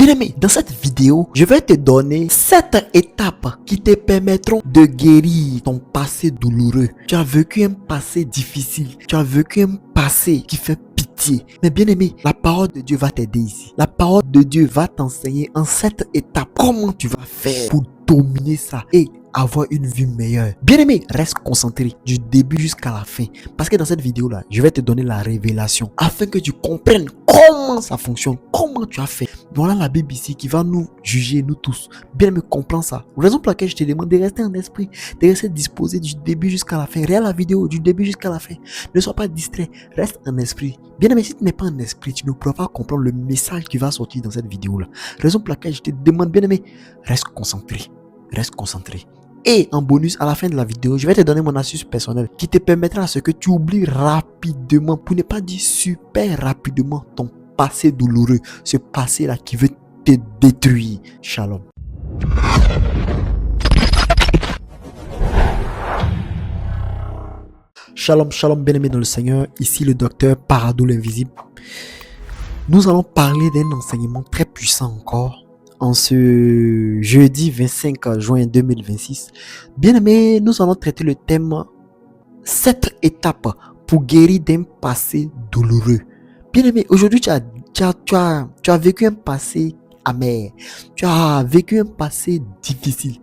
Bien aimé, dans cette vidéo, je vais te donner 7 étapes qui te permettront de guérir ton passé douloureux. Tu as vécu un passé difficile, tu as vécu un passé qui fait pitié. Mais bien aimé, la parole de Dieu va t'aider ici. La parole de Dieu va t'enseigner en 7 étapes comment tu vas faire pour dominer ça et avoir une vie meilleure. Bien aimé, reste concentré du début jusqu'à la fin. Parce que dans cette vidéo-là, je vais te donner la révélation afin que tu comprennes comment ça fonctionne, comment tu as fait. Voilà la Bible ici qui va nous juger, nous tous. Bien aimé, comprends ça. Raison pour laquelle je te demande de rester en esprit, de rester disposé du début jusqu'à la fin. Regarde la vidéo du début jusqu'à la fin. Ne sois pas distrait, reste en esprit. Bien aimé, si tu n'es pas en esprit, tu ne pourras pas comprendre le message qui va sortir dans cette vidéo-là. Raison pour laquelle je te demande, bien aimé, reste concentré. Reste concentré. Et en bonus, à la fin de la vidéo, je vais te donner mon astuce personnelle qui te permettra à ce que tu oublies rapidement, pour ne pas dire super rapidement, ton passé douloureux, ce passé-là qui veut te détruire. Shalom. Shalom, shalom, bien-aimé dans le Seigneur. Ici le docteur Parado l'invisible. Nous allons parler d'un enseignement très puissant encore en ce jeudi 25 juin 2026. Bien aimé, nous allons traiter le thème 7 étapes pour guérir d'un passé douloureux. Bien aimé, aujourd'hui tu as vécu un passé amer, tu as vécu un passé difficile,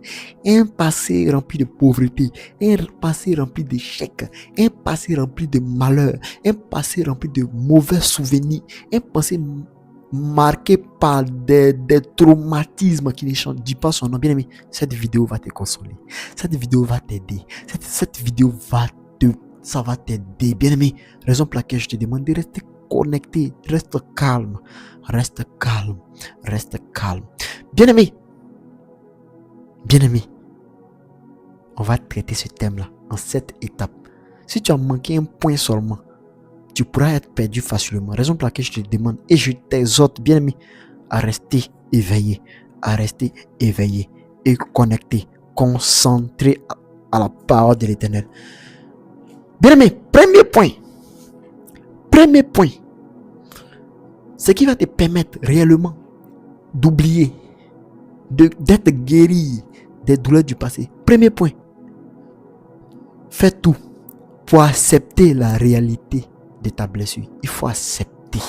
un passé rempli de pauvreté, un passé rempli d'échecs, un passé rempli de malheur, un passé rempli de mauvais souvenirs, un passé marqué par des traumatismes qui ne disent pas son nom. Bien aimé, cette vidéo va te consoler, cette vidéo va t'aider, cette vidéo ça va t'aider. Bien aimé, raison pour laquelle je te demande de rester connecté, reste calme, reste calme, reste calme. Bien aimé, on va traiter ce thème-là en 7 étapes. Si tu as manqué un point seulement, tu pourras être perdu facilement. Raison pour laquelle je te demande et je t'exhorte, bien aimé, à rester éveillé, et connecté, concentré à la parole de l'Éternel. Bien aimé, premier point, ce qui va te permettre réellement d'oublier, d'être guéri des douleurs du passé. Premier point, fais tout pour accepter la réalité de ta blessure. Il faut accepter.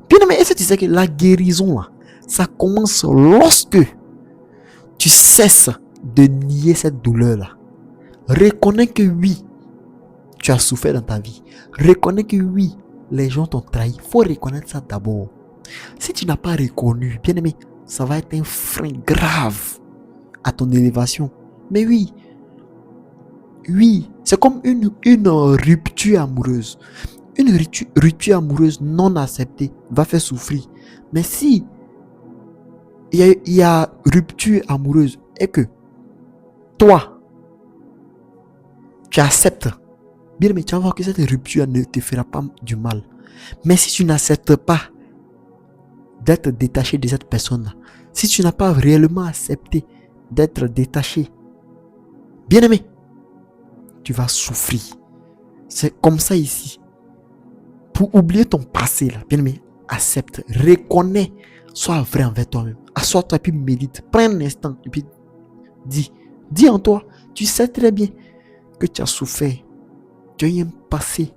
Bien aimé, est-ce que tu sais que la guérison là, ça commence lorsque tu cesses de nier cette douleur là. Reconnais que oui, tu as souffert dans ta vie. Reconnais que oui, les gens t'ont trahi. Il faut reconnaître ça d'abord. Si tu n'as pas reconnu, bien aimé, ça va être un frein grave à ton élévation. Mais oui, c'est comme une rupture amoureuse. Une rupture amoureuse non acceptée va faire souffrir. Mais si il y a rupture amoureuse et que toi, tu acceptes, bien aimé, tu vas voir que cette rupture ne te fera pas du mal. Mais si tu n'acceptes pas d'être détaché de cette personne-là, si tu n'as pas réellement accepté d'être détaché, bien aimé, tu vas souffrir. C'est comme ça ici. Pour oublier ton passé, là, bien aimé, accepte, reconnais, sois vrai envers toi-même. Assois-toi et puis médite. Prends un instant et puis dis en toi, tu sais très bien que tu as souffert. Tu as eu un passé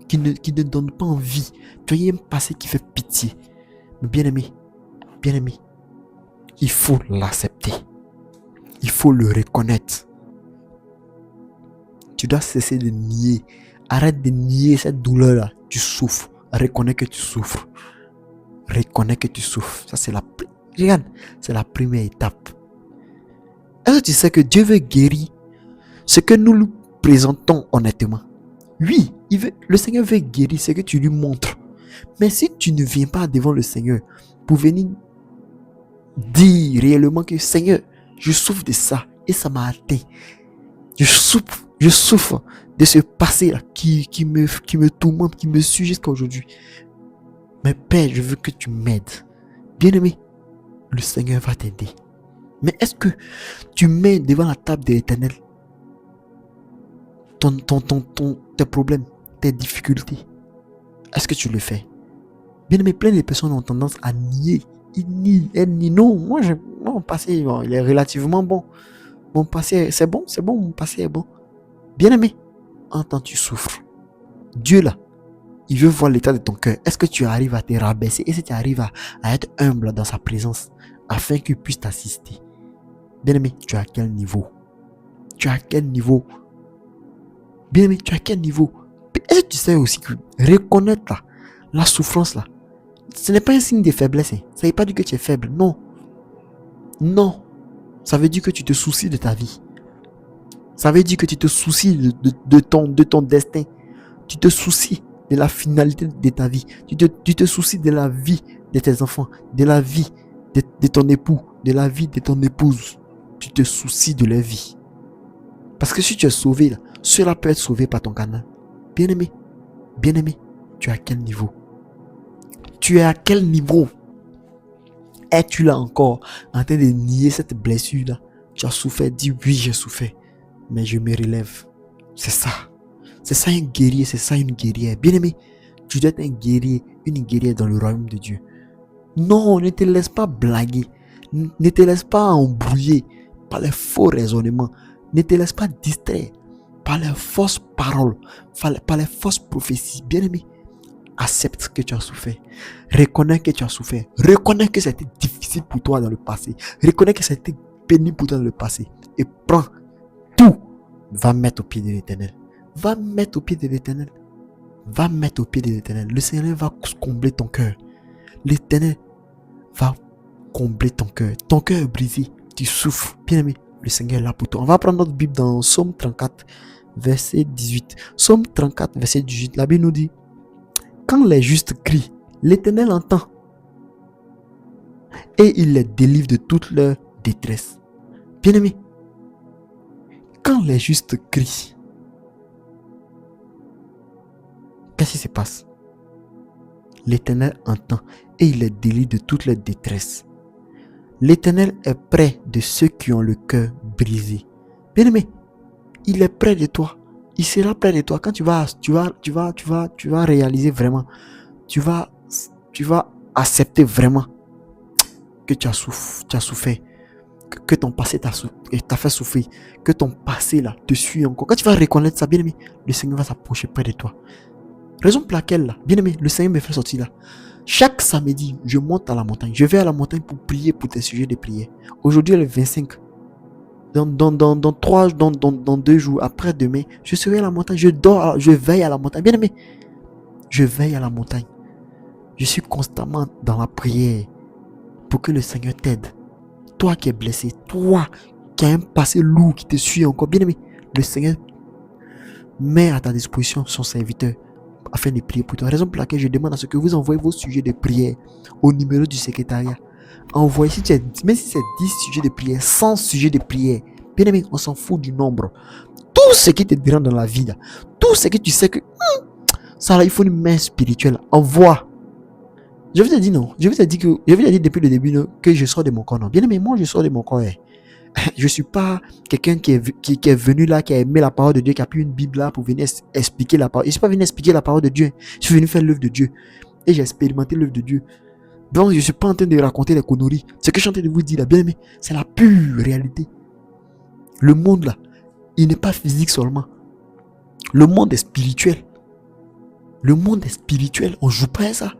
qui ne donne pas envie. Tu as eu un passé qui fait pitié. Mais bien aimé, il faut l'accepter. Il faut le reconnaître. Tu dois cesser de nier. Arrête de nier cette douleur-là. Tu souffres. Reconnais que tu souffres. Reconnais que tu souffres. Ça, c'est la première étape. Est-ce que tu sais que Dieu veut guérir ce que nous lui présentons honnêtement? Oui, le Seigneur veut guérir ce que tu lui montres. Mais si tu ne viens pas devant le Seigneur pour venir dire réellement que Seigneur, je souffre de ça et ça m'a atteint. Je souffre de ce passé-là qui me tourmente, qui me suit jusqu'à aujourd'hui. Mais Père, je veux que tu m'aides. Bien-aimé, le Seigneur va t'aider. Mais est-ce que tu mets devant la table de l'Éternel tes problèmes, tes difficultés? Est-ce que tu le fais? Bien aimé, plein de personnes ont tendance à nier. Ils nient, elles nient. Non, mon passé, bon, il est relativement bon. Mon passé, c'est bon, mon passé est bon. Bien aimé, en temps tu souffres. Dieu là, il veut voir l'état de ton cœur. Est-ce que tu arrives à te rabaisser? Est-ce que tu arrives à être humble dans sa présence afin qu'il puisse t'assister? Bien aimé, tu es à quel niveau? Tu es à quel niveau? Bien aimé, tu es à quel niveau? Est-ce que tu sais aussi que reconnaître là, la souffrance là, ce n'est pas un signe de faiblesse. Ça ne veut pas dire que tu es faible. Non. Non. Ça veut dire que tu te soucies de ta vie. Ça veut dire que tu te soucies de ton destin. Tu te soucies de la finalité de ta vie. Tu te soucies de la vie de tes enfants, de la vie de ton époux, de la vie de ton épouse. Tu te soucies de leur vie. Parce que si tu es sauvé, là, cela peut être sauvé par ton canal. Bien-aimé, tu es à quel niveau? Tu es à quel niveau? Es-tu là encore en train de nier cette blessure-là? Tu as souffert, dis oui, j'ai souffert, mais je me relève. C'est ça. C'est ça un guerrier, c'est ça une guerrière. Bien-aimé, tu dois être un guerrier, une guerrière dans le royaume de Dieu. Non, ne te laisse pas blaguer. Ne te laisse pas embrouiller par les faux raisonnements. Ne te laisse pas distraire par les fausses paroles, par les fausses prophéties. Bien-aimé, accepte que tu as souffert. Reconnais que tu as souffert. Reconnais que c'était difficile pour toi dans le passé. Reconnais que c'était pénible pour toi dans le passé. Et prends tout. Va mettre au pied de l'Éternel. Va mettre au pied de l'Éternel. Va mettre au pied de l'Éternel. Le Seigneur va combler ton cœur. L'Éternel va combler ton cœur. Ton cœur est brisé. Tu souffres. Bien aimé, le Seigneur est là pour toi. On va prendre notre Bible dans Psaume 34, verset 18. Psaume 34, verset 18. La Bible nous dit: quand les justes crient, l'Éternel entend et il les délivre de toute leur détresse. Bien aimé, quand les justes crient, qu'est-ce qui se passe? L'Éternel entend et il les délivre de toute leur détresse. L'Éternel est près de ceux qui ont le cœur brisé. Bien aimé, il est près de toi. Il sera près de toi quand tu vas réaliser vraiment. Tu vas accepter vraiment que tu as souffert. Que ton passé t'a fait souffrir. Que ton passé là te suit encore. Quand tu vas reconnaître ça, bien aimé, le Seigneur va s'approcher près de toi. Raison pour laquelle là, bien aimé, le Seigneur me fait sortir là. Chaque samedi, je monte à la montagne. Je vais à la montagne pour prier pour tes sujets de prière. Aujourd'hui, le 25. Dans 2 jours, après-demain, je serai à la montagne. Je veille à la montagne. Bien aimé, je veille à la montagne. Je suis constamment dans la prière pour que le Seigneur t'aide. Toi qui es blessé, toi qui as un passé lourd qui te suit encore. Bien aimé, le Seigneur met à ta disposition son serviteur afin de prier pour toi. Raison pour laquelle je demande à ce que vous envoyez vos sujets de prière au numéro du secrétariat. Envoyez, même si c'est 10 sujets de prière, 100 sujets de prière. Bien aimé, on s'en fout du nombre. Tout ce qui te dérange dans la vie, là, tout ce que tu sais que ça là, il faut une main spirituelle. Envoie. Je vous ai dit non. Je vous ai dit depuis le début non, que je sors de mon corps. Non. Bien aimé, moi je sors de mon corps. Je suis pas quelqu'un qui est venu là, qui a aimé la parole de Dieu, qui a pris une Bible là pour venir expliquer la parole. Je suis pas venu expliquer la parole de Dieu. Je suis venu faire l'œuvre de Dieu. Et j'ai expérimenté l'œuvre de Dieu. Donc je suis pas en train de raconter les conneries. Ce que je suis en train de vous dire là, bien aimé, c'est la pure réalité. Le monde là, il n'est pas physique seulement. Le monde est spirituel. Le monde est spirituel. On joue pas à ça.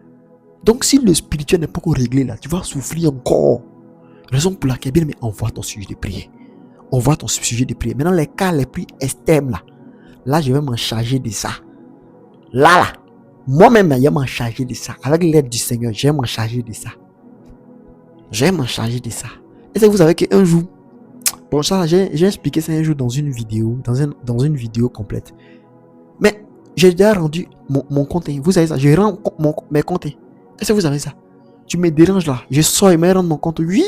Donc si le spirituel n'est pas encore réglé là, tu vas souffrir encore. Raison pour laquelle, bien aimé, envoie ton sujet de prière. Envoie ton sujet de prière. Maintenant, les cas les plus extrêmes là, je vais m'en charger de ça. Là, moi-même, je vais m'en charger de ça. Avec l'aide du Seigneur, je vais m'en charger de ça. Je vais m'en charger de ça. Et c'est que vous savez qu'un jour, bon ça, j'ai expliqué ça un jour dans une vidéo, dans une vidéo complète. Mais j'ai déjà rendu mon compte. Vous savez ça, je rends mes comptes. Est-ce que vous savez ça? Tu me déranges là. Je sors et me rends mon compte. Oui.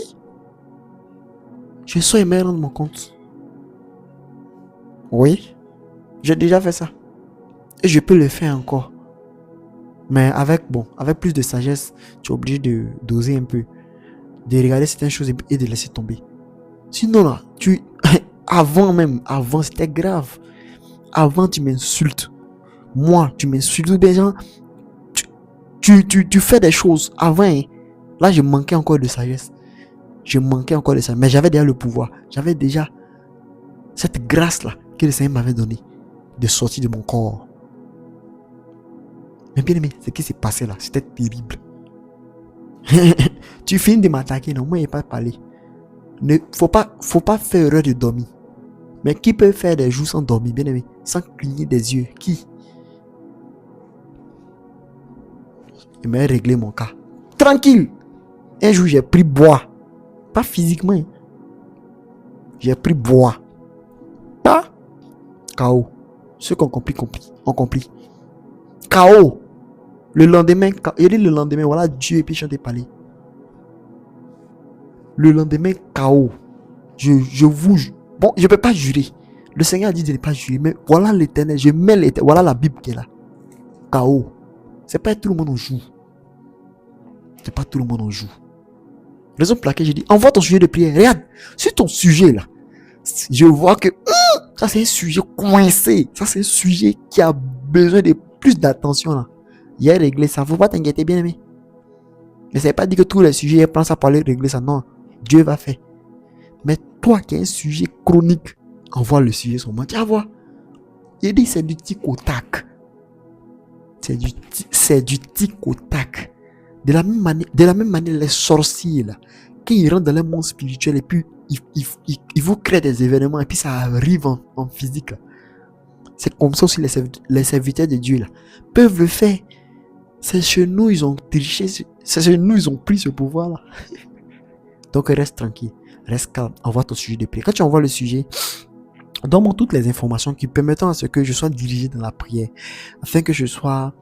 Je sors et me rends mon compte. Oui. J'ai déjà fait ça. Et je peux le faire encore. Mais avec plus de sagesse, tu es obligé d'oser un peu. De regarder certaines choses et de laisser tomber. Sinon là, avant c'était grave. Avant tu m'insultes. Moi, tu m'insultes. Bien genre, Tu fais des choses avant. Hein. Là, je manquais encore de sagesse. Mais j'avais déjà le pouvoir. J'avais déjà cette grâce-là que le Seigneur m'avait donnée de sortir de mon corps. Mais bien aimé, ce qui s'est passé là, c'était terrible. Tu finis de m'attaquer, non, moi, il n'y a pas parlé. Ne faut pas faire erreur de dormir. Mais qui peut faire des jours sans dormir, bien aimé, sans cligner des yeux? Qui? Il m'a réglé mon cas. Tranquille. Un jour, j'ai pris bois. Pas physiquement. J'ai pris bois. Ah. KO. Ceux qui ont compris, ont compris. KO. Le lendemain, il dit le lendemain, voilà Dieu et puis chanter parler. Le lendemain, KO. Je vous... Bon, je ne peux pas jurer. Le Seigneur a dit de ne pas jurer, mais voilà l'éternel. Je mets l'éternel. Voilà la Bible qui est là. KO. C'est pas tout le monde en joue. C'est pas tout le monde en joue. Raison pour laquelle j'ai dit, envoie ton sujet de prière. Regarde, sur ton sujet là, je vois que ça c'est un sujet coincé. Ça c'est un sujet qui a besoin de plus d'attention là. Il a réglé ça. Faut pas t'inquiéter, bien aimé. Mais ça veut pas dire que tous les sujets, il prend ça pour aller régler ça. Non, Dieu va faire. Mais toi qui as un sujet chronique, envoie le sujet sur moi. Tu vas voir. Il dit c'est du tic au tac. C'est du tic au tac. De la même manière, les sorciers là, quand ils rentrent dans le monde spirituel et puis ils vous créent des événements et puis ça arrive en physique. Là. C'est comme ça aussi les serviteurs de Dieu là peuvent le faire. C'est chez nous ils ont triché, c'est chez nous ils ont pris ce pouvoir là. Donc reste tranquille, reste calme, envoie ton sujet de prière. Quand tu envoies le sujet, donne-moi toutes les informations qui permettent à ce que je sois dirigé dans la prière, afin que je sois,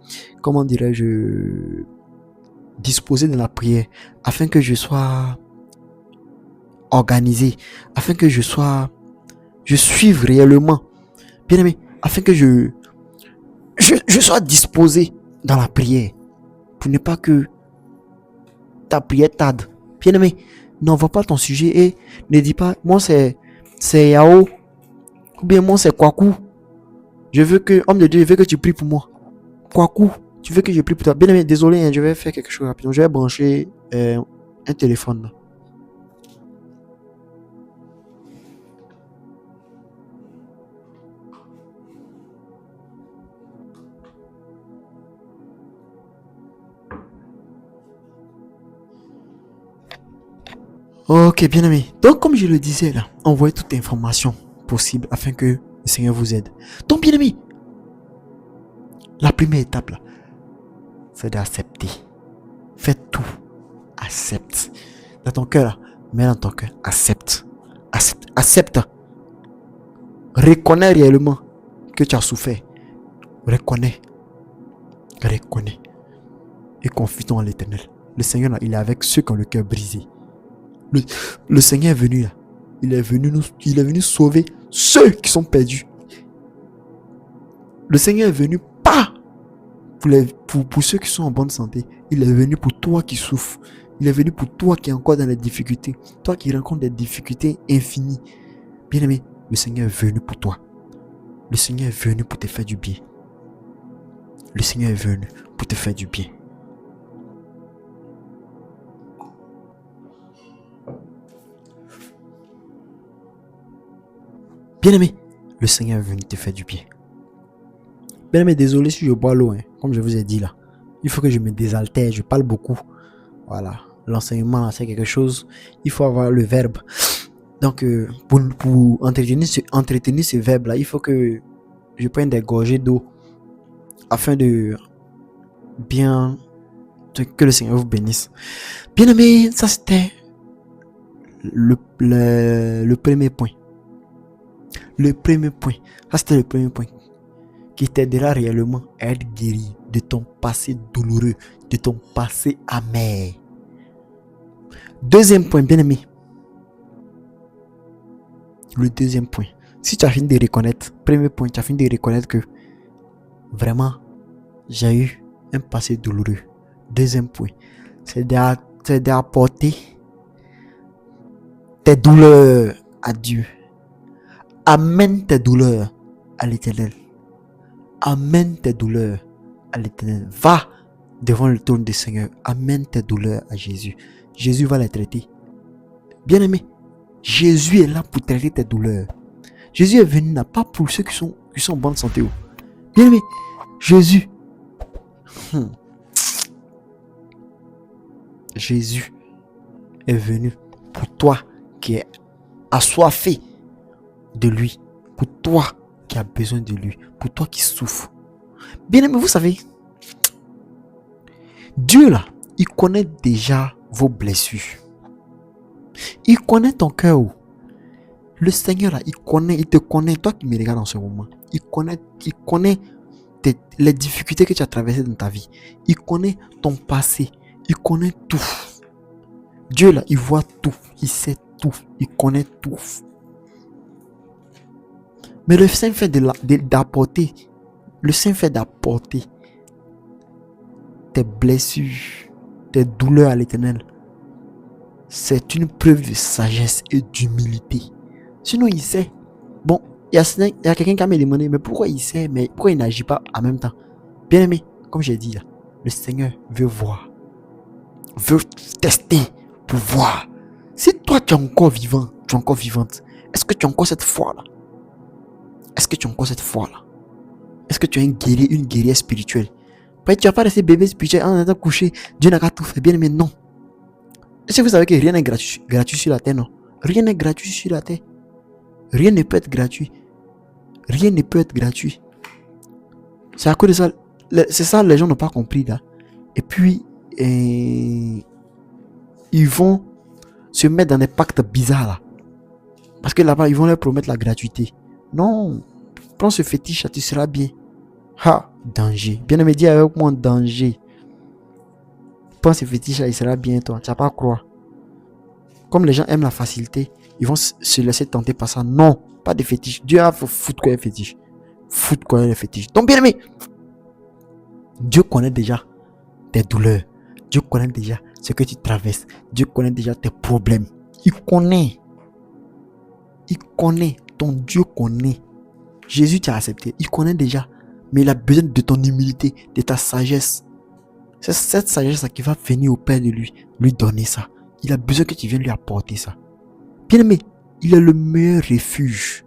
comment dirais-je, disposé dans la prière, afin que je sois organisé, afin que je suive réellement, bien aimé, afin que je sois disposé dans la prière, pour ne pas que ta prière tarde. Bien aimé, n'envoie pas ton sujet et ne dis pas, moi c'est Yao, ou bien moi c'est Kwaku. Je veux que, homme de Dieu, je veux que tu pries pour moi. Kwaku, tu veux que je prie pour toi. Bien aimé, désolé, hein, je vais faire quelque chose rapidement. Je vais brancher un téléphone là. Ok, bien aimé. Donc, comme je le disais là, envoyez toute information possible afin que le Seigneur vous aide. Donc, bien aimé, la première étape là, c'est d'accepter. Fais tout. Accepte. Dans ton cœur là, mets dans ton cœur. Accepte. Accepte. Reconnais réellement que tu as souffert. Reconnais. Et confie-toi en l'éternel. Le Seigneur là, il est avec ceux qui ont le cœur brisé. Le Seigneur est venu là. Il est venu sauver ceux qui sont perdus. Le Seigneur est venu pas pour ceux qui sont en bonne santé. Il est venu pour toi qui souffres. Il est venu pour toi qui es encore dans les difficultés. Toi qui rencontres des difficultés infinies. Bien aimé, le Seigneur est venu pour toi. Le Seigneur est venu pour te faire du bien. Le Seigneur est venu pour te faire du bien. Bien-aimé, le Seigneur est venu te faire du bien. Bien-aimé, désolé si je bois l'eau, hein, comme je vous ai dit là. Il faut que je me désaltère, je parle beaucoup. Voilà, l'enseignement c'est quelque chose. Il faut avoir le verbe. Donc, pour entretenir ce verbe là, il faut que je prenne des gorgées d'eau afin de bien que le Seigneur vous bénisse. Bien-aimé, ça c'était le premier point. Le premier point, ça c'était le premier point qui t'aidera réellement à être guéri de ton passé douloureux, de ton passé amer. Deuxième point, bien aimé. Le deuxième point, si tu as fini de reconnaître, premier point, tu as fini de reconnaître que vraiment j'ai eu un passé douloureux. Deuxième point, c'est d'apporter tes douleurs à Dieu. Amène tes douleurs à l'éternel. Amène tes douleurs à l'éternel. Va devant le trône du Seigneur. Amène tes douleurs à Jésus. Jésus va les traiter. Bien-aimé, Jésus est là pour traiter tes douleurs. Jésus est venu, n'a pas pour ceux qui sont en bonne santé. Bien-aimé, Jésus. Jésus est venu pour toi qui es assoiffé de lui. Pour toi qui as besoin de lui. Pour toi qui souffres. Bien-aimé, vous savez, Dieu là, il connaît déjà vos blessures. Il connaît ton cœur. Le Seigneur là, il te connaît, toi qui me regardes en ce moment. Il connaît les difficultés que tu as traversées dans ta vie. Il connaît ton passé. Il connaît tout. Dieu là, il voit tout. Il sait tout. Il connaît tout. Mais le simple fait d'apporter tes blessures, tes douleurs à l'Éternel, c'est une preuve de sagesse et d'humilité. Sinon, il sait. Bon, il y a quelqu'un qui m'a demandé, mais pourquoi il sait, mais pourquoi il n'agit pas en même temps? Bien aimé, comme j'ai dit là, le Seigneur veut voir, veut tester pour voir. Si toi tu es encore vivant, tu es encore vivante, est-ce que tu as encore cette foi là? Est-ce que tu as encore cette foi là? Est-ce que tu es un guerrier, une guerrière spirituelle? Peut-être tu n'as pas resté bébé spirituel en étant couché, Dieu n'a qu'à tout faire. Bien aimé, non. Est-ce que vous savez que rien n'est gratuit sur la terre, non? Rien n'est gratuit sur la terre. Rien ne peut être gratuit. Rien ne peut être gratuit. C'est à cause de ça. C'est ça, les gens n'ont pas compris là. Et puis, ils vont se mettre dans des pactes bizarres là. Parce que là-bas, ils vont leur promettre la gratuité. Non. Prends ce fétiche, tu seras bien. Ha, danger. Bien aimé, dis avec moi, danger. Prends ce fétiche, il sera bien toi. Tu vas pas croire. Comme les gens aiment la facilité, ils vont se laisser tenter par ça. Non, pas de fétiche. Dieu a fait foutre quoi un fétiche. Foutre quoi un fétiche. Donc bien aimé, Dieu connaît déjà tes douleurs. Dieu connaît déjà ce que tu traverses. Dieu connaît déjà tes problèmes. Il connaît. Il connaît. Ton Dieu connaît. Jésus t'a accepté. Il connaît déjà. Mais il a besoin de ton humilité, de ta sagesse. C'est cette sagesse qui va venir auprès de lui donner ça. Il a besoin que tu viennes lui apporter ça. Bien aimé, il est le meilleur refuge.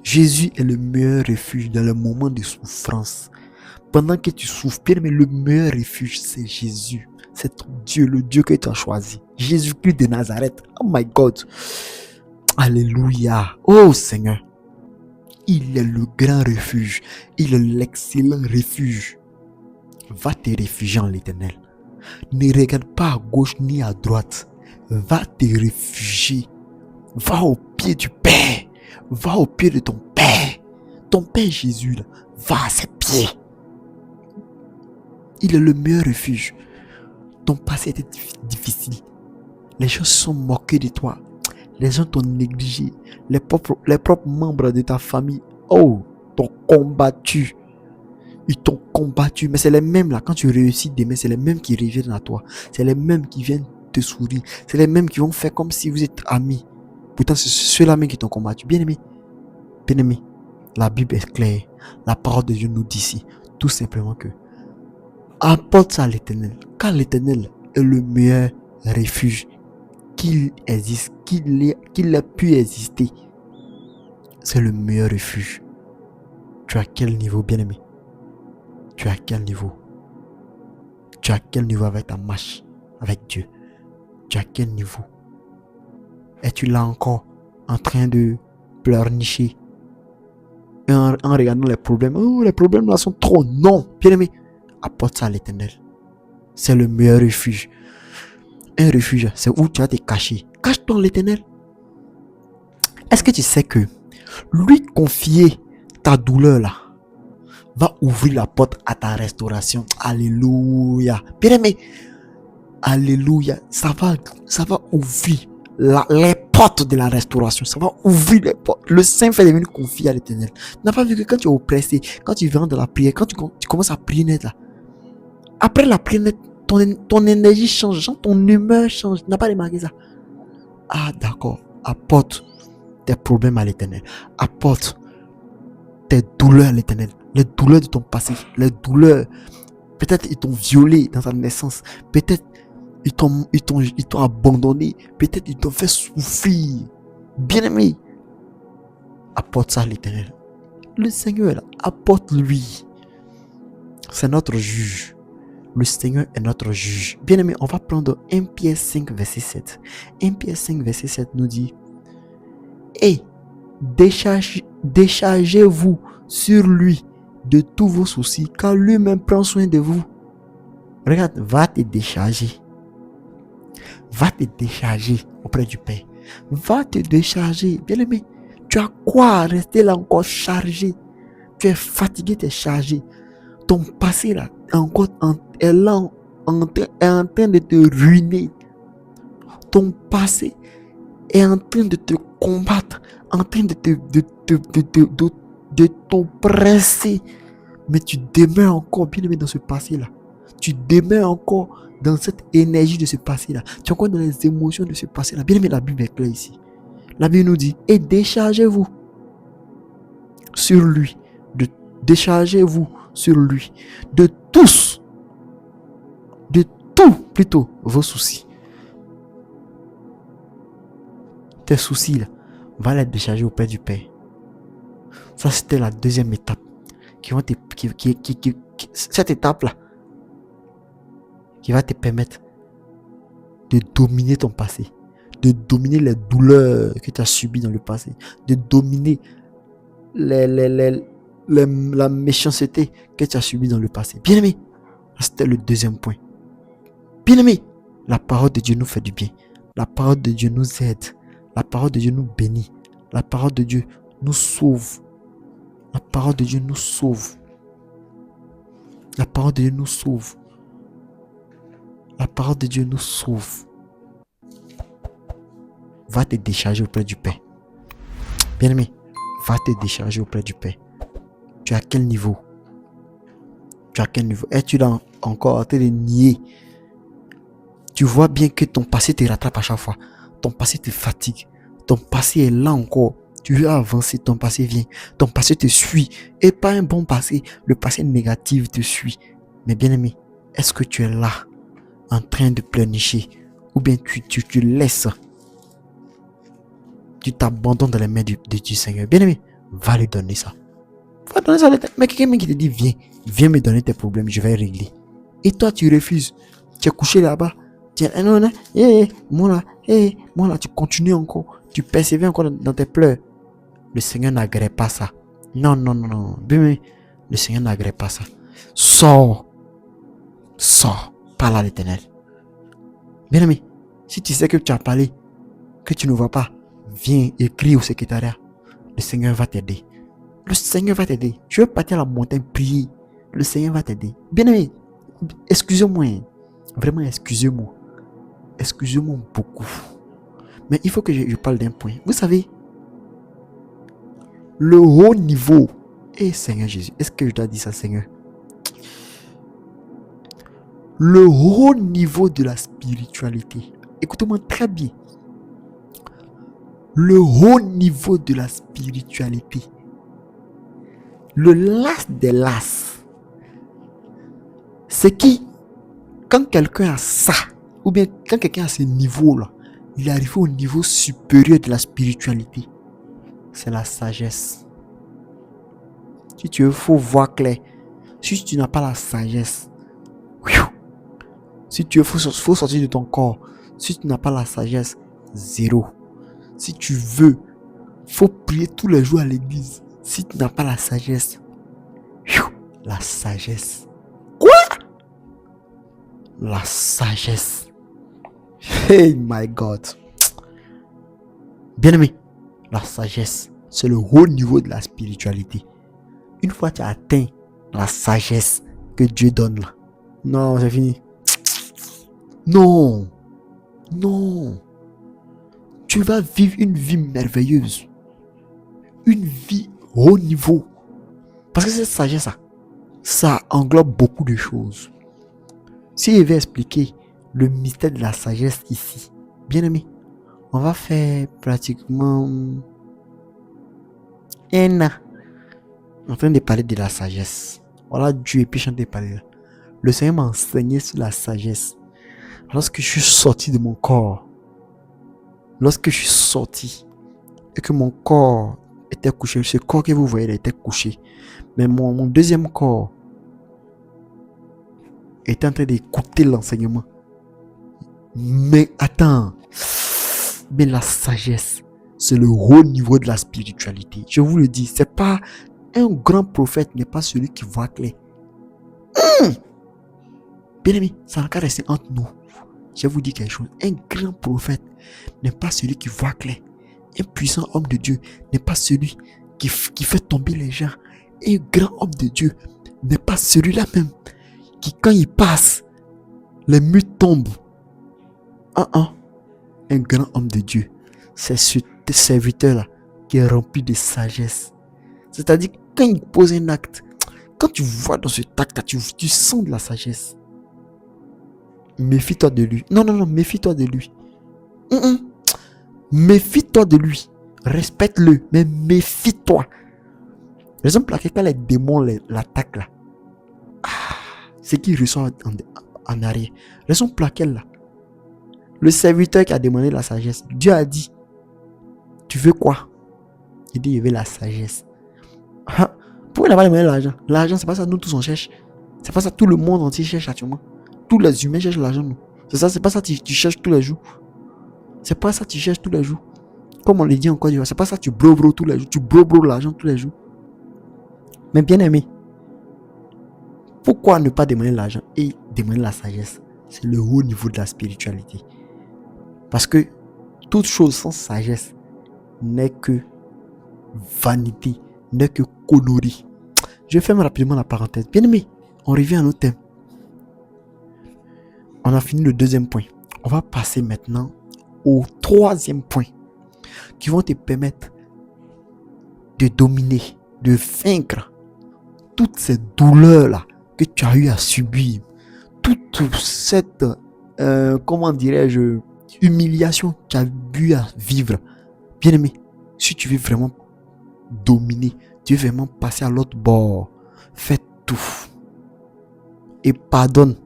Jésus est le meilleur refuge dans le moment de souffrance. Pendant que tu souffres, bien aimé, le meilleur refuge, c'est Jésus. C'est ton Dieu, le Dieu que tu as choisi. Jésus-Christ de Nazareth. Oh my God. Alléluia. Oh Seigneur. Il est le grand refuge. Il est l'excellent refuge. Va te réfugier en l'Éternel. Ne regarde pas à gauche ni à droite. Va te réfugier. Va au pied du Père. Va au pied de ton Père. Ton Père Jésus, là, va à ses pieds. Il est le meilleur refuge. Ton passé était difficile. Les gens se sont moqués de toi. Les gens t'ont négligé. Les propres membres de ta famille, oh, t'ont combattu. Ils t'ont combattu. Mais c'est les mêmes là, quand tu réussis demain, c'est les mêmes qui reviennent à toi. C'est les mêmes qui viennent te sourire. C'est les mêmes qui vont faire comme si vous êtes amis. Pourtant, c'est ceux-là même qui t'ont combattu. Bien aimé, la Bible est claire. La parole de Dieu nous dit ici, tout simplement que apporte ça à l'Éternel. Car l'Éternel est le meilleur refuge qu'il existe, qu'il ait pu exister. C'est le meilleur refuge. Tu as quel niveau, bien-aimé? Tu as quel niveau? Tu as quel niveau avec ta marche avec Dieu? Tu as quel niveau? Es-tu là encore en train de pleurnicher en regardant les problèmes? Oh, les problèmes là sont trop. Non, bien-aimé, apporte ça à l'Éternel. C'est le meilleur refuge. Un refuge, c'est où tu vas te cacher. Cache-toi en l'Éternel. Est-ce que tu sais que lui confier ta douleur là va ouvrir la porte à ta restauration? Alléluia. Bien aimé, alléluia. Ça va ouvrir les portes de la restauration. Ça va ouvrir les portes. Le Saint fait devenir confié à l'Éternel. Tu n'as pas vu que quand tu es oppressé, quand tu viens de la prière, quand tu commences à prier net là, après la prière net, ton énergie change, ton humeur change. Tu n'as pas remarqué ça? Ah d'accord. Apporte tes problèmes à l'Éternel. Apporte tes douleurs à l'Éternel. Les douleurs de ton passé, les douleurs Peut-être ils t'ont violé dans ta naissance. Peut-être ils t'ont abandonné. Peut-être ils t'ont fait souffrir. Bien-aimé, apporte ça à l'Éternel. Le Seigneur, là, apporte-lui. C'est notre juge. Le Seigneur est notre juge. Bien-aimé, on va prendre 1 Pierre 5, verset 7. 1 Pierre 5, verset 7 nous dit: Et déchargez-vous sur lui de tous vos soucis, car lui-même prend soin de vous. Regarde, va te décharger. Va te décharger auprès du Père. Va te décharger. Bien-aimé, tu as quoi à rester là encore chargé? Tu es fatigué, tu es chargé. Ton passé là est là est en train de te ruiner. Ton passé est en train de te combattre, en train de t'oppresser. Mais tu demeures encore bien aimé dans ce passé là. Tu demeures encore dans cette énergie de ce passé là. Tu es encore dans les émotions de ce passé là. Bien aimé, la Bible est claire ici. La Bible nous dit: et déchargez-vous sur lui. Déchargez-vous sur lui de tous, de tout plutôt, vos soucis. Tes soucis là, va les décharger auprès du Père. Ça, c'était la deuxième étape. Cette étape là qui va te permettre de dominer ton passé, de dominer les douleurs que tu as subies dans le passé, de dominer la méchanceté que tu as subie dans le passé. Bien-aimé, c'était le deuxième point. Bien-aimé, la parole de Dieu nous fait du bien. La parole de Dieu nous aide. La parole de Dieu nous bénit. La parole de Dieu nous sauve. La parole de Dieu nous sauve. La parole de Dieu nous sauve. La parole de Dieu nous sauve. Va te décharger auprès du Père. Bien-aimé, va te décharger auprès du Père. Tu es à quel niveau? Tu es à quel niveau? Es-tu encore en train de nier? Tu vois bien que ton passé te rattrape à chaque fois. Ton passé te fatigue. Ton passé est là encore. Tu veux avancer, ton passé vient. Ton passé te suit. Et pas un bon passé. Le passé négatif te suit. Mais bien aimé, est-ce que tu es là en train de pleurnicher? Ou bien tu laisses? Tu t'abandonnes dans les mains du Seigneur. Bien aimé, va lui donner ça. Va donner ça. Mais quelqu'un qui te dit: viens me donner tes problèmes, je vais régler. Et toi tu refuses. Tu es couché là-bas. Non, moi là, tu continues encore. Tu persévères encore dans tes pleurs. Le Seigneur n'agrée pas ça. Non. Bien, le Seigneur n'agrée pas ça. Sors. Parle à l'Éternel. Bien aimé, si tu sais que tu as parlé, que tu ne vois pas, viens écris au secrétariat. Le Seigneur va t'aider. Le Seigneur va t'aider. Tu veux partir à la montagne prier. Le Seigneur va t'aider. Bien aimé, excusez-moi. Vraiment, excusez-moi. Excusez-moi beaucoup. Mais il faut que je parle d'un point. Vous savez, le haut niveau. Seigneur Jésus, est-ce que je dois dire ça, Seigneur? Le haut niveau de la spiritualité. Écoutez-moi très bien. Le haut niveau de la spiritualité. Le las des las. C'est qui, quand quelqu'un a ça, ou bien quand quelqu'un a ce niveau-là, il est arrivé au niveau supérieur de la spiritualité. C'est la sagesse. Si tu veux, faut voir clair. Si tu n'as pas la sagesse, si tu veux, faut sortir de ton corps. Si tu n'as pas la sagesse, zéro. Si tu veux, faut prier tous les jours à l'église. Si tu n'as pas la sagesse, la sagesse. Quoi? La sagesse. Hey my God. Bien-aimé, la sagesse, c'est le haut niveau de la spiritualité. Une fois que tu as atteint la sagesse que Dieu donne là, non, c'est fini. Non. Tu vas vivre une vie merveilleuse. Une vie haut niveau. Parce que cette sagesse, ça englobe beaucoup de choses. Si je vais expliquer le mystère de la sagesse ici, bien aimé, on va faire pratiquement un an en train de parler de la sagesse. Voilà Dieu et puis chanter parler. Le Seigneur m'a enseigné sur la sagesse. Lorsque je suis sorti de mon corps, lorsque je suis sorti et que mon corps était couché, ce corps que vous voyez, il était couché. Mais mon deuxième corps était en train d'écouter l'enseignement. Mais attends, mais la sagesse, c'est le haut niveau de la spiritualité. Je vous le dis, c'est pas un grand prophète n'est pas celui qui voit clair. Bien aimé, ça n'a qu'à rester entre nous. Je vous dis quelque chose. Un grand prophète n'est pas celui qui voit clair. Un puissant homme de Dieu n'est pas celui qui fait tomber les gens. Un grand homme de Dieu n'est pas celui-là même qui, quand il passe, les murs tombent. Un grand homme de Dieu, c'est ce serviteur-là qui est rempli de sagesse. C'est-à-dire, quand il pose un acte, quand tu vois dans ce acte-là, tu sens de la sagesse. Méfie-toi de lui. Non, méfie-toi de lui. Méfie-toi de lui. Respecte-le, mais méfie-toi. Raison pour laquelle quand les démons l'attaquent là, c'est qu'il ressort en arrière. Raison pour laquelle là, le serviteur qui a demandé la sagesse, Dieu a dit, tu veux quoi? Il dit, il veut la sagesse. Pourquoi il n'a pas demandé l'argent? L'argent, c'est pas ça, nous tous on cherche. C'est pas ça, tout le monde entier cherche actuellement. Tous les humains cherchent l'argent, nous. C'est ça, c'est pas ça, tu cherches tous les jours. C'est pas ça, tu cherches tous les jours. Comme on le dit en Côte d'Ivoire, c'est pas ça, tu bro tous les jours. Tu bro l'argent tous les jours. Mais bien aimé, pourquoi ne pas demander l'argent et demander la sagesse? C'est le haut niveau de la spiritualité. Parce que toute chose sans sagesse n'est que vanité, n'est que connerie. Je ferme rapidement la parenthèse. Bien aimé, on revient à notre thème. On a fini le deuxième point. On va passer maintenant au troisième point qui vont te permettre de dominer, de vaincre toutes ces douleurs-là que tu as eu à subir. Toute cette, comment dirais-je, humiliation que tu as eu à vivre. Bien aimé, si tu veux vraiment dominer, tu veux vraiment passer à l'autre bord, fais tout. Et pardonne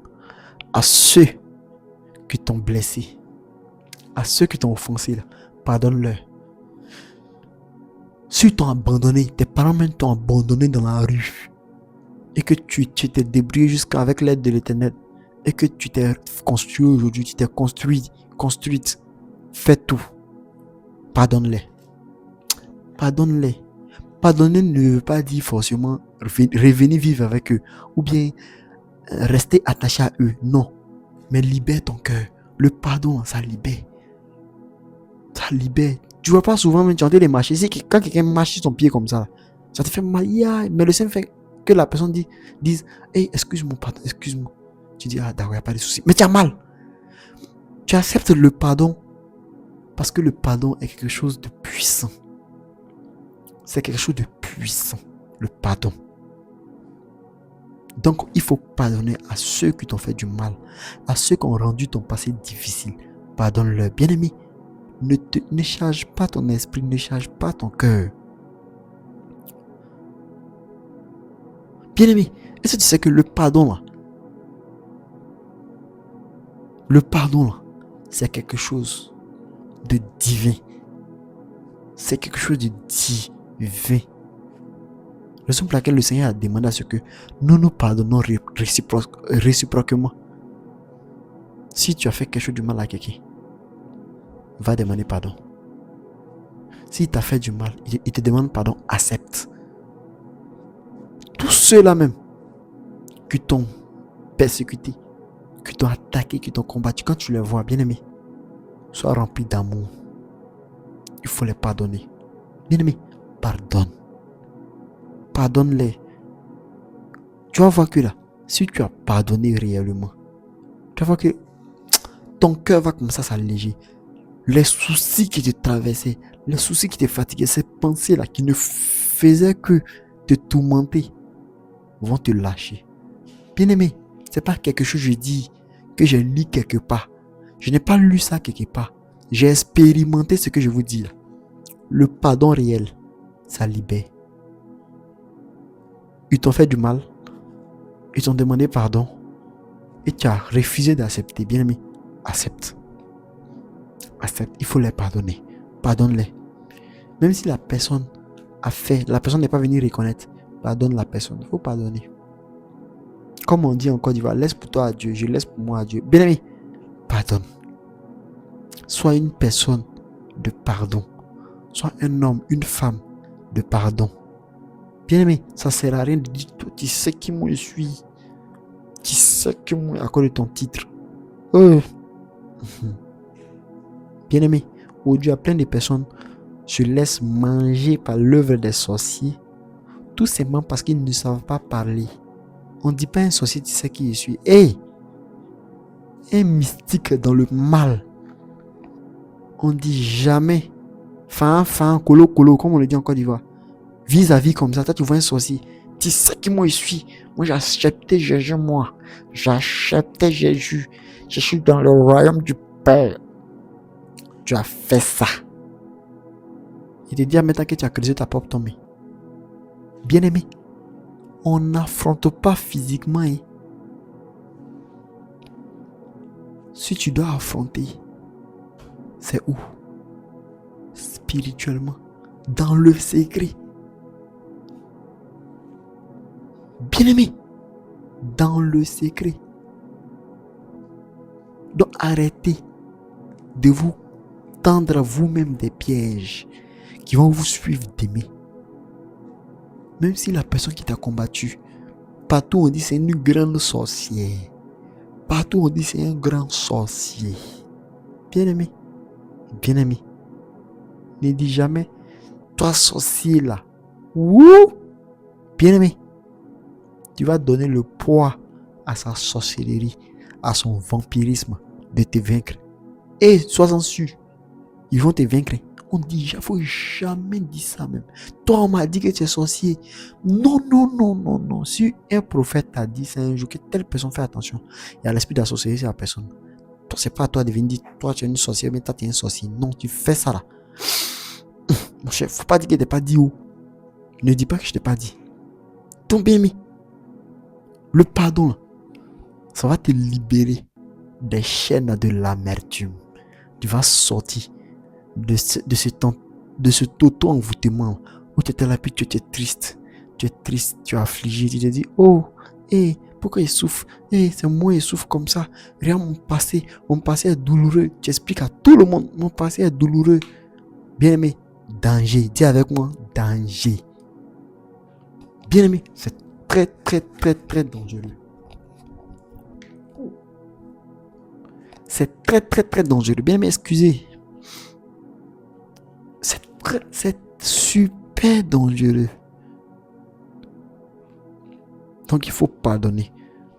à ceux qui t'ont blessé, à ceux qui t'ont offensé, là, pardonne-leur. Ceux qui t'ont abandonné, tes parents même t'ont abandonné dans la rue, et que tu t'es débrouillé jusqu'avec l'aide de l'Éternel, et que tu t'es construit aujourd'hui, tu t'es construite, fais tout. Pardonne-les. Pardonne-les. Pardonner ne veut pas dire forcément revenir vivre avec eux, ou bien rester attaché à eux. Non. Mais libère ton cœur. Le pardon, ça libère. Ça libère. Tu vois pas souvent, mais tu entends les marcher. C'est quand quelqu'un marche sur ton pied comme ça, ça te fait mal. Mais le Saint fait que la personne dise hey, excuse-moi, pardon, excuse-moi. Tu dis, ah d'accord, il n'y a pas de souci. Mais tu as mal. Tu acceptes le pardon parce que le pardon est quelque chose de puissant. C'est quelque chose de puissant, le pardon. Donc, il faut pardonner à ceux qui t'ont fait du mal, à ceux qui ont rendu ton passé difficile. Pardonne-leur. Bien-aimé, ne charge pas ton esprit, ne charge pas ton cœur. Bien-aimé, est-ce que tu sais que le pardon là, c'est quelque chose de divin. C'est quelque chose de divin. Raison pour laquelle le Seigneur a demandé à ce que nous pardonnons réciproquement. Si tu as fait quelque chose de mal à quelqu'un, va demander pardon. S'il t'a fait du mal, il te demande pardon, accepte. Tous ceux-là même qui t'ont persécuté, qui t'ont attaqué, qui t'ont combattu, quand tu les vois, bien aimé, sois rempli d'amour. Il faut les pardonner. Bien aimé, pardonne. Pardonne-les. Tu vas voir que là, si tu as pardonné réellement, tu vas voir que ton cœur va commencer à s'alléger. Les soucis qui te traversaient, les soucis qui te fatiguaient, ces pensées-là qui ne faisaient que te tourmenter, vont te lâcher. Bien-aimé, c'est pas quelque chose que je dis, que j'ai lu quelque part. Je n'ai pas lu ça quelque part. J'ai expérimenté ce que je vous dis là. Le pardon réel, ça libère. Ils t'ont fait du mal. Ils t'ont demandé pardon. et tu as refusé d'accepter, bien aimé, accepte. Accepte, il faut les pardonner. Pardonne-les. Même si la personne a fait, la personne n'est pas venue reconnaître, pardonne la personne. Il faut pardonner. Comme on dit en Côte d'Ivoire, laisse pour toi à Dieu, je laisse pour moi à Dieu. Bien aimé, pardonne. Sois une personne de pardon. Sois un homme, une femme de pardon. Bien aimé, ça ne sert à rien de dire, tu sais qui moi je suis. Tu sais que moi, à cause de ton titre. Bien aimé, aujourd'hui, il y a plein de personnes se laissent manger par l'œuvre des sorciers, tout simplement parce qu'ils ne savent pas parler. On ne dit pas un sorcier, tu sais qui je suis. Un mystique dans le mal. On ne dit jamais fin, colo, comme on le dit en Côte d'Ivoire. Vis-à-vis comme ça, toi tu vois un sorcier. Tu sais qui moi je suis. Moi j'ai accepté Jésus, moi. J'ai accepté Jésus. Je suis dans le royaume du Père. Tu as fait ça. Il te dit maintenant que tu as creusé ta propre tombée. Bien aimé, on n'affronte pas physiquement. Si tu dois affronter, c'est où? Spirituellement, dans le secret. Bien aimé, dans le secret. Donc arrêtez de vous tendre à vous-même des pièges qui vont vous suivre d'aimer. Même si la personne qui t'a combattu, partout on dit c'est une grande sorcière. Partout on dit c'est un grand sorcier. Bien aimé, ne dis jamais, toi sorcier là. Wouh! Bien aimé, tu vas donner le poids à sa sorcellerie, à son vampirisme de te vaincre. Et sois-en sûr, ils vont te vaincre. On dit, il ne faut jamais dire ça même. Toi, on m'a dit que tu es sorcier. Non. Si un prophète t'a dit ça un jour, que telle personne fait attention, il y a l'esprit de la sorcellerie sur la personne. Toi, c'est pas à toi de venir dire, toi, tu es une sorcière, mais toi, tu es un sorcier. Non, tu fais ça là. Mon cher, faut pas dire que je t'ai pas dit où. Ne dis pas que je t'ai pas dit. Ton bien aimé, le pardon là, ça va te libérer des chaînes de l'amertume. Tu vas sortir de ce auto-envoûtement où tu étais là, puis tu étais triste. Tu es triste, tu es affligé. Tu te dis, pourquoi il souffre? C'est moi, il souffre comme ça. Regarde mon passé est douloureux. Tu expliques à tout le monde, mon passé est douloureux. Bien aimé, danger. Dis avec moi, danger. Bien aimé, c'est très, très, très, très dangereux. C'est très, très, très dangereux. Bien aimé, excusez. C'est super dangereux. Donc il faut pardonner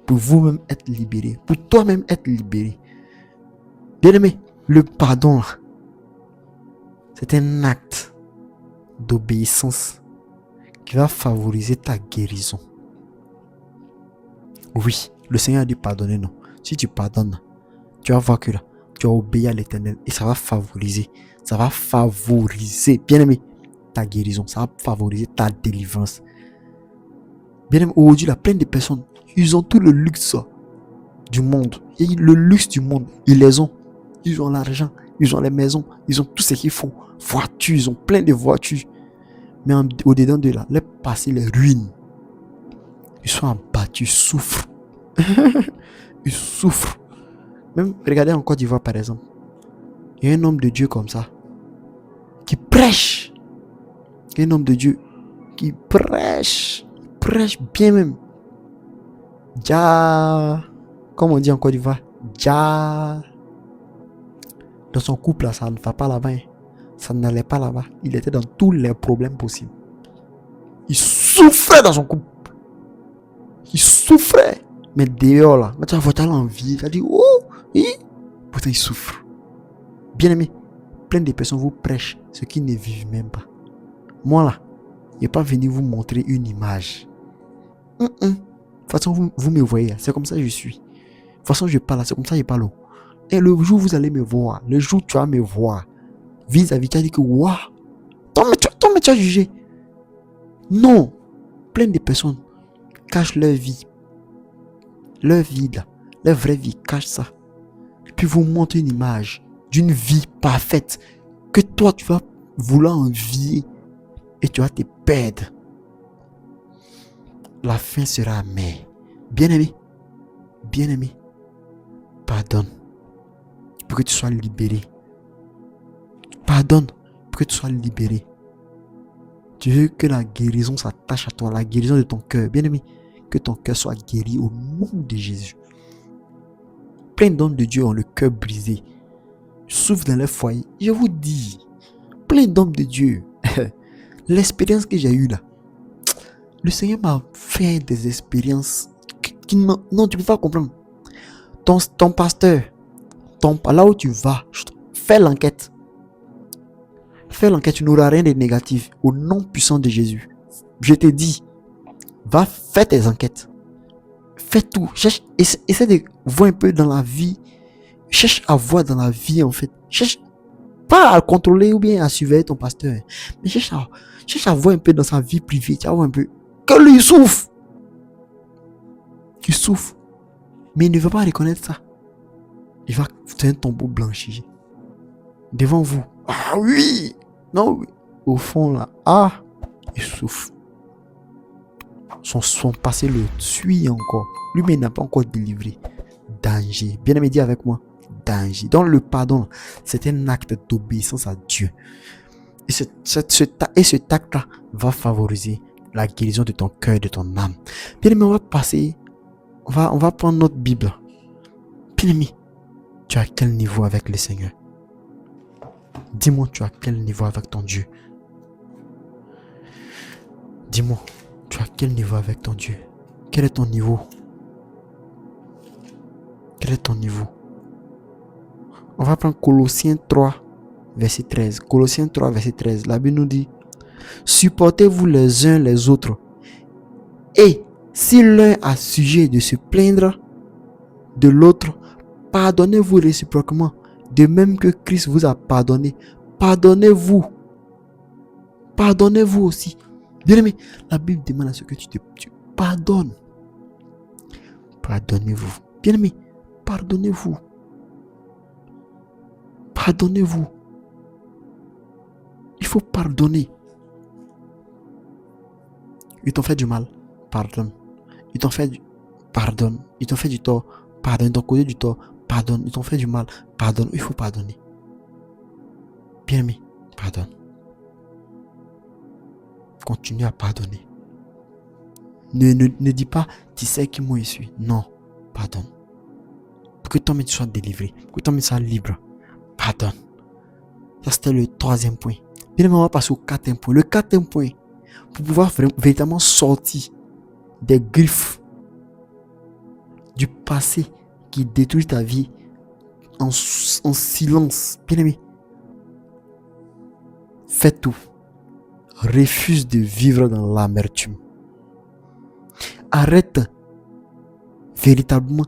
pour vous-même être libéré, pour toi-même être libéré. Bien aimé, le pardon, c'est un acte d'obéissance qui va favoriser ta guérison. Oui, le Seigneur a dit pardonner, non. Si tu pardonnes, tu vas voir que là, tu as obéi à l'Éternel et ça va favoriser, bien aimé, ta guérison, ça va favoriser ta délivrance. Bien aimé, aujourd'hui, là, plein de personnes, ils ont tout le luxe du monde. Et le luxe du monde, ils les ont. Ils ont l'argent, ils ont les maisons, ils ont tout ce qu'il faut. Voitures, ils ont plein de voitures. Mais au-dedans de là, les passés les ruinent. Ils sont abattus, ils souffrent. Ils souffrent. Même, regardez en Côte d'Ivoire par exemple. Il y a un homme de Dieu comme ça, qui prêche. Un homme de Dieu qui prêche bien même. Comme on dit en Côte d'Ivoire, dans son couple là, ça ne va pas là-bas. Ça n'allait pas là-bas. Il était dans tous les problèmes possibles. Il souffrait dans son couple. Il souffrait. Mais dehors là, tu as l'envie. Tu as dit, pourtant il souffre. Bien aimé, plein de personnes vous prêchent ce qu'ils ne vivent même pas. Moi là, je n'ai pas venu vous montrer une image. De toute façon, vous me voyez, c'est comme ça que je suis. De toute façon, je parle, c'est comme ça que je parle. Et le jour où vous allez me voir, le jour où tu vas me voir, vis-à-vis, tu as dit que, waouh, toi, mais tu as jugé. Non, plein de personnes cachent leur vie là, La vraie vie cache ça. Et puis vous montre une image d'une vie parfaite que toi tu vas vouloir envier et tu vas te perdre. La fin sera amère. Bien-aimé, pardonne pour que tu sois libéré. Pardonne pour que tu sois libéré. Tu veux que la guérison s'attache à toi, la guérison de ton cœur. Bien-aimé, que ton cœur soit guéri au nom de Jésus. Plein d'hommes de Dieu ont le cœur brisé, souffrent dans leur foyer. Je vous dis, plein d'hommes de Dieu. L'expérience que j'ai eue là, le Seigneur m'a fait des expériences qui non, tu ne peux pas comprendre. Ton pasteur, là où tu vas, fais l'enquête. Fais l'enquête, tu n'auras rien de négatif. Au nom puissant de Jésus. Je te dis, va faire tes enquêtes. Fais tout. Cherche, essaie de voir un peu dans la vie. Cherche à voir dans la vie en fait. Cherche pas à contrôler ou bien à surveiller ton pasteur. Mais cherche à voir un peu dans sa vie privée. Tu vas voir un peu. Que lui souffre. Il souffre. Mais il ne veut pas reconnaître ça. Il va faire un tombeau blanchi. Devant vous. Ah oui. Non, oui. Au fond là. Ah. Il souffre. Son passé le suit encore. Lui-même n'a pas encore délivré. Danger. Bien-aimé, dis avec moi. Danger. Donc le pardon, c'est un acte d'obéissance à Dieu. Et cet acte-là va favoriser la guérison de ton cœur, de ton âme. Bien-aimé, on va passer. On va prendre notre Bible. Bien-aimé, tu es à quel niveau avec le Seigneur? Dis-moi, tu es à quel niveau avec ton Dieu? Dis-moi, tu es à quel niveau avec ton Dieu? Quel est ton niveau? Quel est ton niveau? On va prendre Colossiens 3, verset 13. Colossiens 3, verset 13. La Bible nous dit, supportez-vous les uns les autres. Et si l'un a sujet de se plaindre de l'autre, pardonnez-vous réciproquement. De même que Christ vous a pardonné, pardonnez-vous. Pardonnez-vous aussi. Bien-aimé, la Bible demande à ce que tu pardonnes. Pardonnez-vous. Bien-aimé, pardonnez-vous. Pardonnez-vous. Il faut pardonner. Ils t'ont fait du mal, pardonne. Ils t'ont fait pardonne. Ils t'ont fait du tort, pardonne. Ils t'ont causé du tort, pardonne. Ils t'ont fait du mal, pardonne. Il faut pardonner. Bien-aimé, pardonne. Continue à pardonner. Ne dis pas, tu sais qui moi je suis. Non, pardonne. Pour que toi-même tu sois délivré, pour que toi-même tu sois libre. Pardonne. Ça c'était le troisième point. Bien aimé, on va passer au quatrième point. Le quatrième point, pour pouvoir véritablement sortir des griffes du passé qui détruit ta vie en silence. Bien aimé, fais tout. Refuse de vivre dans l'amertume. Arrête véritablement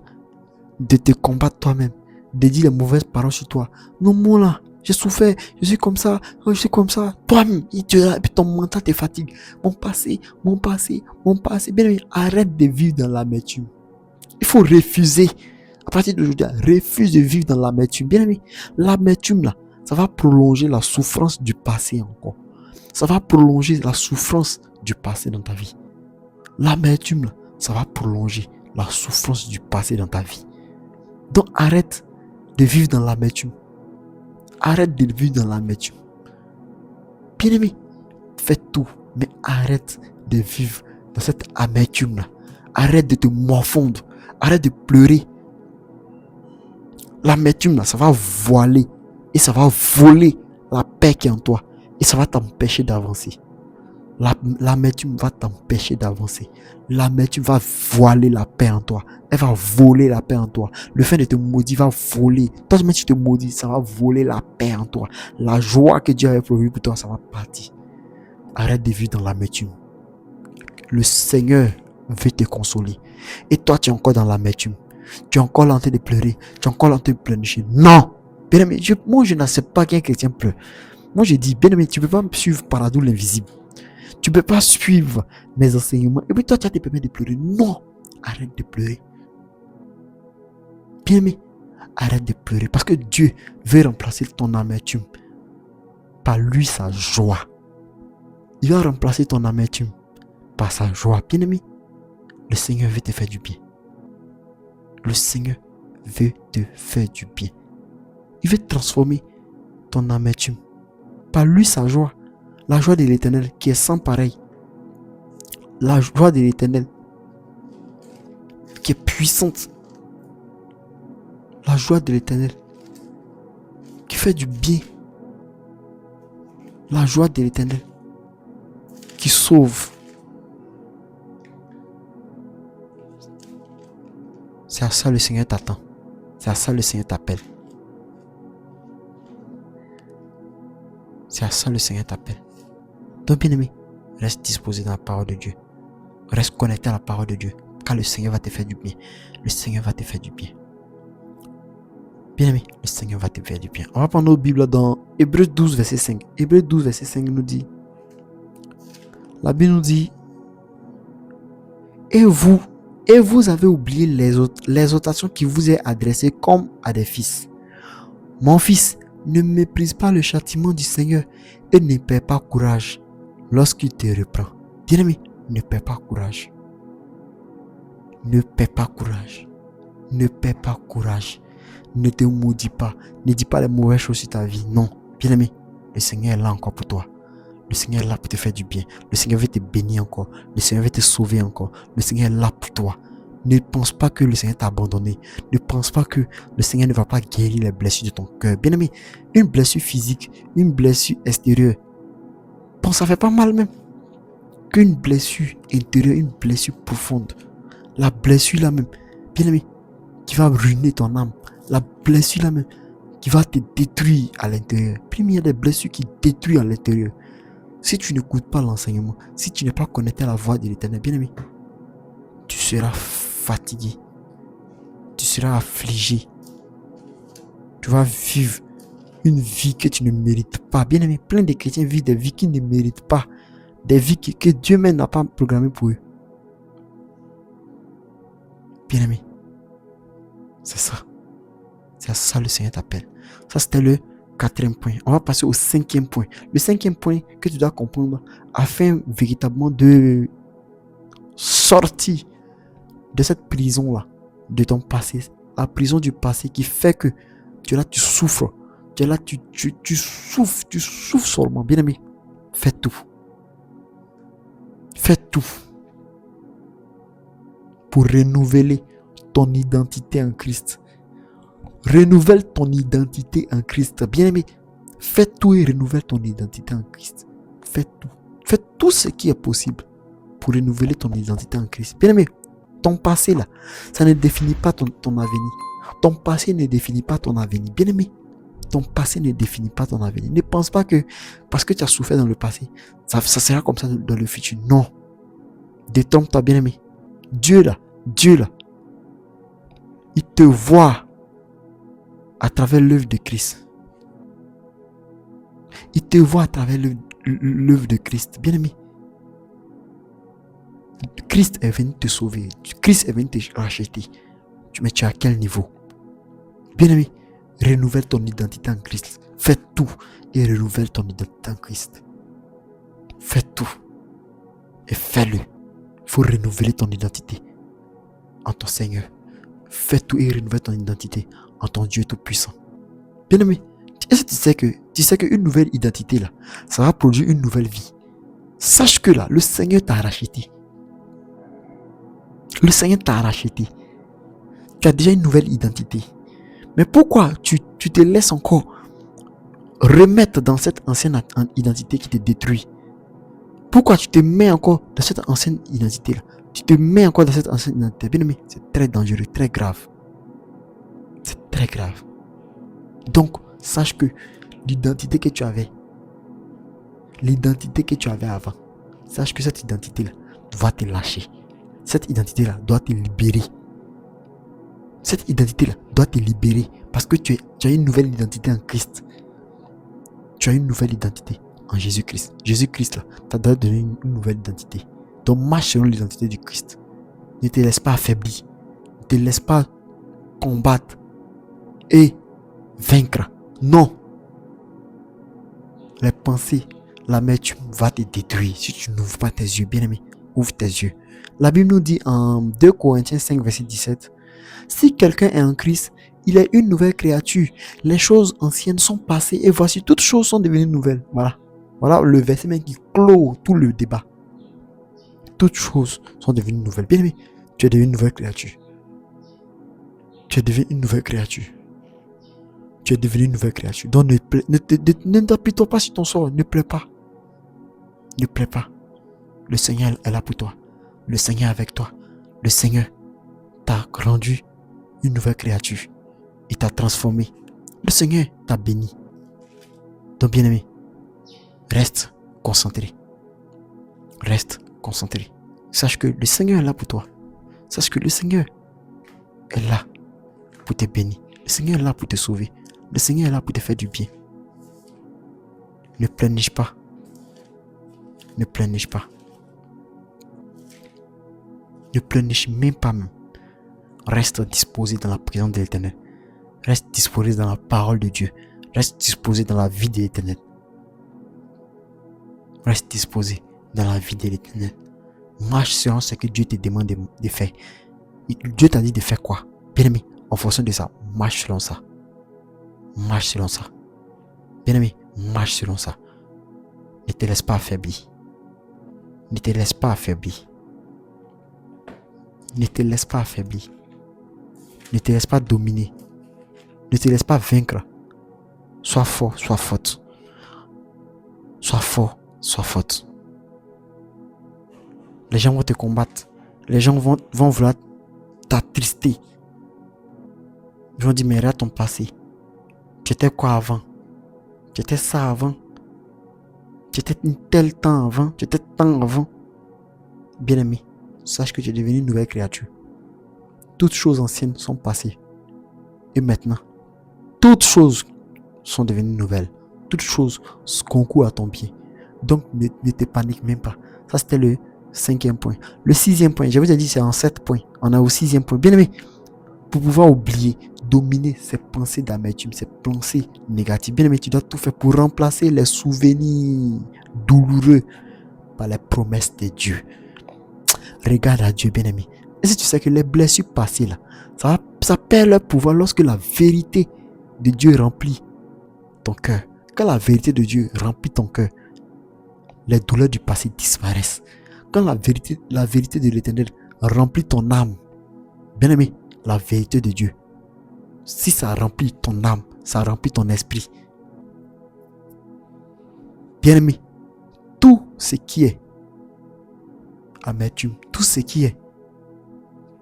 de te combattre toi-même, de dire les mauvaises paroles sur toi. Non, moi là, j'ai souffert, je suis comme ça, je suis comme ça. Toi-même, et puis ton mental te fatigue. Mon passé. Bien, arrête de vivre dans l'amertume. Il faut refuser. À partir d'aujourd'hui, refuse de vivre dans l'amertume. Bien aimé, l'amertume là, ça va prolonger la souffrance du passé encore. Ça va prolonger la souffrance du passé dans ta vie. L'amertume là, ça va prolonger la souffrance du passé dans ta vie. Donc arrête de vivre dans l'amertume. Arrête de vivre dans l'amertume. Bien aimé, fais tout, mais arrête de vivre dans cette amertume là. Arrête de te morfondre. Arrête de pleurer. L'amertume là, ça va voiler et ça va voler la paix qui est en toi et ça va t'empêcher d'avancer. L'amertume va t'empêcher d'avancer. L'amertume va voiler la paix en toi. Elle va voler la paix en toi. Le fait de te maudire va voler. Toi-même, tu te maudis, ça va voler la paix en toi. La joie que Dieu avait prévue pour toi, ça va partir. Arrête de vivre dans l'amertume. Le Seigneur veut te consoler. Et toi, tu es encore dans l'amertume. Tu es encore là en train de pleurer. Tu es encore là en train de pleurnicher. Non! Bien aimé, moi, je n'accepte pas qu'un chrétien pleure. Moi, je dis, bien aimé, tu ne peux pas me suivre par la douleur invisible. Tu ne peux pas suivre mes enseignements. Et puis toi, tu as te permis de pleurer. Non! Arrête de pleurer. Bien-aimé, arrête de pleurer parce que Dieu veut remplacer ton amertume par lui sa joie. Il va remplacer ton amertume par sa joie. Bien-aimé, le Seigneur veut te faire du bien. Le Seigneur veut te faire du bien. Il veut transformer ton amertume par lui sa joie. La joie de l'Éternel qui est sans pareil. La joie de l'Éternel qui est puissante. La joie de l'Éternel qui fait du bien. La joie de l'Éternel qui sauve. C'est à ça le Seigneur t'attend. C'est à ça le Seigneur t'appelle. C'est à ça le Seigneur t'appelle. Donc bien-aimé, reste disposé dans la parole de Dieu. Reste connecté à la parole de Dieu. Car le Seigneur va te faire du bien. Le Seigneur va te faire du bien. Bien-aimé, le Seigneur va te faire du bien. On va prendre notre Bible dans Hébreux 12, verset 5. Hébreux 12, verset 5 nous dit, la Bible nous dit, et vous avez oublié l'exhortation qui vous est adressée comme à des fils. Mon fils, ne méprise pas le châtiment du Seigneur et ne perds pas courage lorsqu'il te reprend. Bien-aimé, ne perds pas courage. Ne perds pas courage. Ne perds pas courage. Ne te maudis pas. Ne dis pas les mauvaises choses sur ta vie. Non. Bien-aimé, le Seigneur est là encore pour toi. Le Seigneur est là pour te faire du bien. Le Seigneur veut te bénir encore. Le Seigneur veut te sauver encore. Le Seigneur est là pour toi. Ne pense pas que le Seigneur t'a abandonné. Ne pense pas que le Seigneur ne va pas guérir les blessures de ton cœur. Bien-aimé, une blessure physique, une blessure extérieure, bon, ça fait pas mal même. Qu'une blessure intérieure, une blessure profonde. La blessure là même, bien-aimé, qui va ruiner ton âme. La blessure là même, qui va te détruire à l'intérieur. Puis il y a des blessures qui détruisent à l'intérieur. Si tu n'écoutes pas l'enseignement, si tu n'es pas connecté à la voix de l'Éternel, bien-aimé, tu seras fatigué. Tu seras affligé. Tu vas vivre une vie que tu ne mérites pas. Bien-aimé, plein de chrétiens vivent des vies qu'ils ne méritent pas. Des vies que Dieu même n'a pas programmées pour eux. Bien-aimé, c'est ça. C'est à ça le Seigneur t'appelle. Ça, c'était le 4e point. On va passer au 5e point. Le 5e point que tu dois comprendre afin véritablement de sortir de cette prison-là, de ton passé. La prison du passé qui fait que tu es là, tu souffres. Tu es là, tu souffres seulement. Bien-aimé, fais tout. Fais tout pour renouveler ton identité en Christ. Renouvelle ton identité en Christ. Bien-aimé, fais tout et renouvelle ton identité en Christ. Fais tout. Fais tout ce qui est possible pour renouveler ton identité en Christ. Bien-aimé, ton passé là, ça ne définit pas ton avenir. Ton passé ne définit pas ton avenir. Bien-aimé, ton passé ne définit pas ton avenir. Ne pense pas que parce que tu as souffert dans le passé, ça sera comme ça dans le futur. Non. Détrompe-toi, bien-aimé. Dieu là, il te voit à travers l'œuvre de Christ. Il te voit à travers l'œuvre de Christ. Bien-aimé, Christ est venu te sauver. Christ est venu te racheter. Mais tu es à quel niveau? Bien-aimé, renouvelle ton identité en Christ. Fais tout et renouvelle ton identité en Christ. Fais tout et fais-le. Il faut renouveler ton identité en ton Seigneur. Fais tout et renouvelle ton identité en ton Dieu tout-puissant. Bien-aimé, est-ce que tu sais qu'une nouvelle identité là, ça va produire une nouvelle vie. Sache que là, le Seigneur t'a racheté. Le Seigneur t'a racheté. Tu as déjà une nouvelle identité. Mais pourquoi tu te laisses encore remettre dans cette ancienne identité qui te détruit? Pourquoi tu te mets encore dans cette ancienne identité là? Tu te mets encore dans cette ancienne identité. Bien aimé, c'est très dangereux, très grave. C'est très grave. Donc, sache que l'identité que tu avais avant, sache que cette identité-là doit te lâcher. Cette identité-là doit te libérer. Cette identité-là doit te libérer parce que tu as une nouvelle identité en Christ. Tu as une nouvelle identité en Jésus-Christ. Jésus-Christ, là, t'a donné une nouvelle identité. Donc, marche selon l'identité du Christ. Ne te laisse pas affaiblir. Ne te laisse pas combattre et vaincre. Non. Les pensées, l'amertume va te détruire si tu n'ouvres pas tes yeux. Bien-aimé, ouvre tes yeux. La Bible nous dit en 2 Corinthiens 5, verset 17, si quelqu'un est en Christ, il est une nouvelle créature. Les choses anciennes sont passées et voici toutes choses sont devenues nouvelles. Voilà. Voilà le verset même qui clôt tout le débat. Toutes choses sont devenues nouvelles. Bien-aimé, tu es devenu une nouvelle créature. Tu es devenu une nouvelle créature. Tu es devenu une nouvelle créature. Donc ne t'appuie-toi pas sur ton sort. Ne pleure pas. Ne pleure pas. Le Seigneur est là pour toi. Le Seigneur est avec toi. Le Seigneur t'a rendu une nouvelle créature. Il t'a transformé. Le Seigneur t'a béni. Donc bien-aimé, reste concentré. Reste concentré. Sache que le Seigneur est là pour toi. Sache que le Seigneur est là pour te bénir. Le Seigneur est là pour te sauver. Le Seigneur est là pour te faire du bien. Ne pleurniche pas. Ne pleurniche pas. Ne pleurniche même pas même. Reste disposé dans la présence de l'Éternel. Reste disposé dans la parole de Dieu. Reste disposé dans la vie de l'Éternel. Reste disposé dans la vie de l'Éternel. Marche selon ce que Dieu te demande de faire. Dieu t'a dit de faire quoi? Bien-aimé, en fonction de ça, marche selon ça. Marche selon ça. Bien-aimé, marche selon ça. Ne te laisse pas affaiblir. Ne te laisse pas affaiblir. Ne te laisse pas affaiblir. Ne te laisse pas dominer. Ne te laisse pas vaincre. Sois fort, sois forte. Sois fort, sois forte. Les gens vont te combattre. Les gens vont vouloir t'attrister. Ils vont dire, mais regarde ton passé. Tu étais quoi avant? Tu étais ça avant? Tu étais un tel temps avant? Tu étais tant avant? Bien-aimé, sache que tu es devenu une nouvelle créature. Toutes choses anciennes sont passées. Et maintenant, toutes choses sont devenues nouvelles. Toutes choses concourent à ton bien. Donc, ne te panique même pas. Ça, c'était le 5e point. Le 6e point, je vous ai dit, c'est en 7 points. On a au 6e point. Bien-aimé, pour pouvoir oublier, dominer ces pensées d'amertume, ces pensées négatives, bien-aimé, tu dois tout faire pour remplacer les souvenirs douloureux par les promesses de Dieu. Regarde à Dieu, bien-aimé. Et si tu sais que les blessures passées, là, ça perd leur pouvoir lorsque la vérité de Dieu remplit ton cœur. Quand la vérité de Dieu remplit ton cœur, les douleurs du passé disparaissent. Quand la vérité de l'Éternel remplit ton âme, bien-aimé, la vérité de Dieu, si ça remplit ton âme, ça remplit ton esprit, bien-aimé, tout ce qui est amertume, tout ce qui est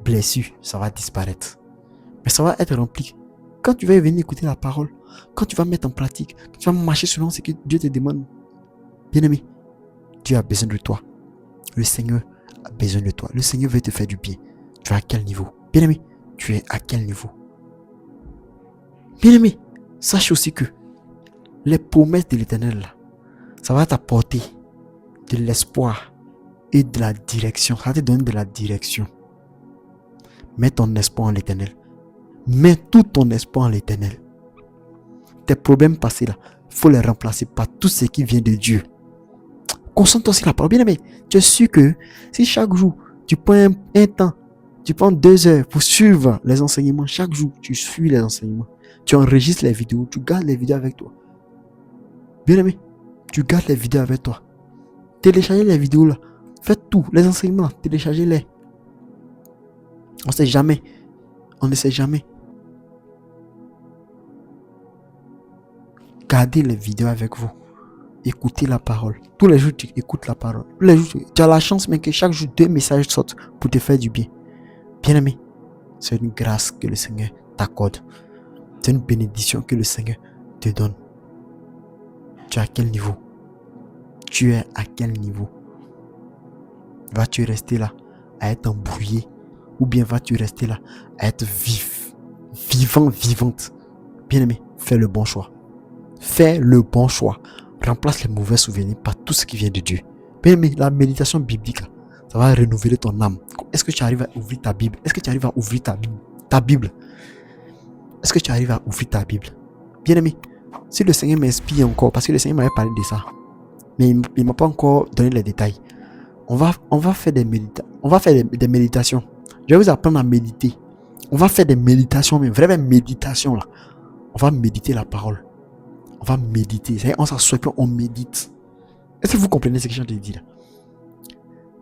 blessure, ça va disparaître. Mais ça va être rempli. Quand tu vas venir écouter la parole, quand tu vas mettre en pratique, quand tu vas marcher selon ce que Dieu te demande, bien-aimé, Dieu a besoin de toi. Le Seigneur a besoin de toi. Le Seigneur veut te faire du bien. Tu es à quel niveau? Bien-aimé, tu es à quel niveau? Bien-aimé, sache aussi que les promesses de l'Éternel, ça va t'apporter de l'espoir et de la direction. Ça va te donner de la direction. Mets ton espoir en l'Éternel. Mets tout ton espoir en l'Éternel. Tes problèmes passés là, il faut les remplacer par tout ce qui vient de Dieu. Concentre-toi sur la parole. Bien aimé, tu es sûr que si chaque jour tu prends un temps, tu prends 2 heures pour suivre les enseignements, chaque jour tu suis les enseignements, tu enregistres les vidéos, tu gardes les vidéos avec toi. Bien aimé, tu gardes les vidéos avec toi. Téléchargez les vidéos là. Faites tout, les enseignements, téléchargez-les. On ne sait jamais. On ne sait jamais. Gardez les vidéos avec vous. Écoutez la parole. Tous les jours, tu écoutes la parole. Tous les jours, tu as la chance même que chaque jour, 2 messages sortent pour te faire du bien. Bien aimé, c'est une grâce que le Seigneur t'accorde. C'est une bénédiction que le Seigneur te donne. Tu es à quel niveau? Tu es à quel niveau? Vas-tu rester là à être embrouillé? Ou bien vas-tu rester là à être vivant, vivante? Bien aimé, fais le bon choix. Fais le bon choix. Remplace les mauvais souvenirs par tout ce qui vient de Dieu. Bien aimé, la méditation biblique, là, ça va renouveler ton âme. Est-ce que tu arrives à ouvrir ta Bible? Est-ce que tu arrives à ouvrir ta Bible? Est-ce que tu arrives à ouvrir ta Bible? Bien aimé, si le Seigneur m'inspire encore, parce que le Seigneur m'avait parlé de ça, mais il ne m'a pas encore donné les détails. On va faire des méditations. Je vais vous apprendre à méditer. On va faire des méditations, mais vraiment méditation là. On va méditer la parole. On va méditer. C'est-à-dire, on s'assoit et on médite. Est-ce que vous comprenez ce que je viens de dire là?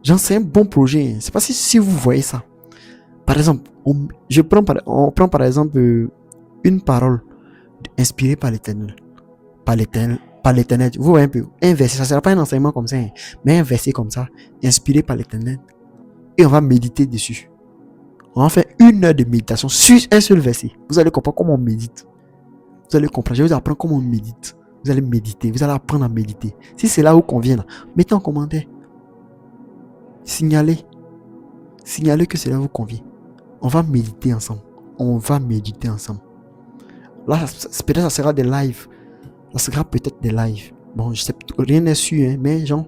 Genre, c'est un bon projet. C'est pas si vous voyez ça. Par exemple, on prend par exemple une parole inspirée par l'Éternel. Par l'Éternel. Vous voyez un peu. Un verset, ça ne sera pas un enseignement comme ça, hein, mais un verset comme ça, inspiré par l'Éternel. Et on va méditer dessus. On va faire 1 heure de méditation sur un seul verset. Vous allez comprendre comment on médite. Vous allez comprendre. Je vais vous apprendre comment on médite. Vous allez méditer. Vous allez apprendre à méditer. Si c'est là où convient, là, mettez en commentaire. Signalez. Signalez que cela vous convient. On va méditer ensemble. On va méditer ensemble. Là, peut-être ça sera des lives. Ça sera peut-être des lives. Bon, je sais, rien n'est sûr, hein, mais genre,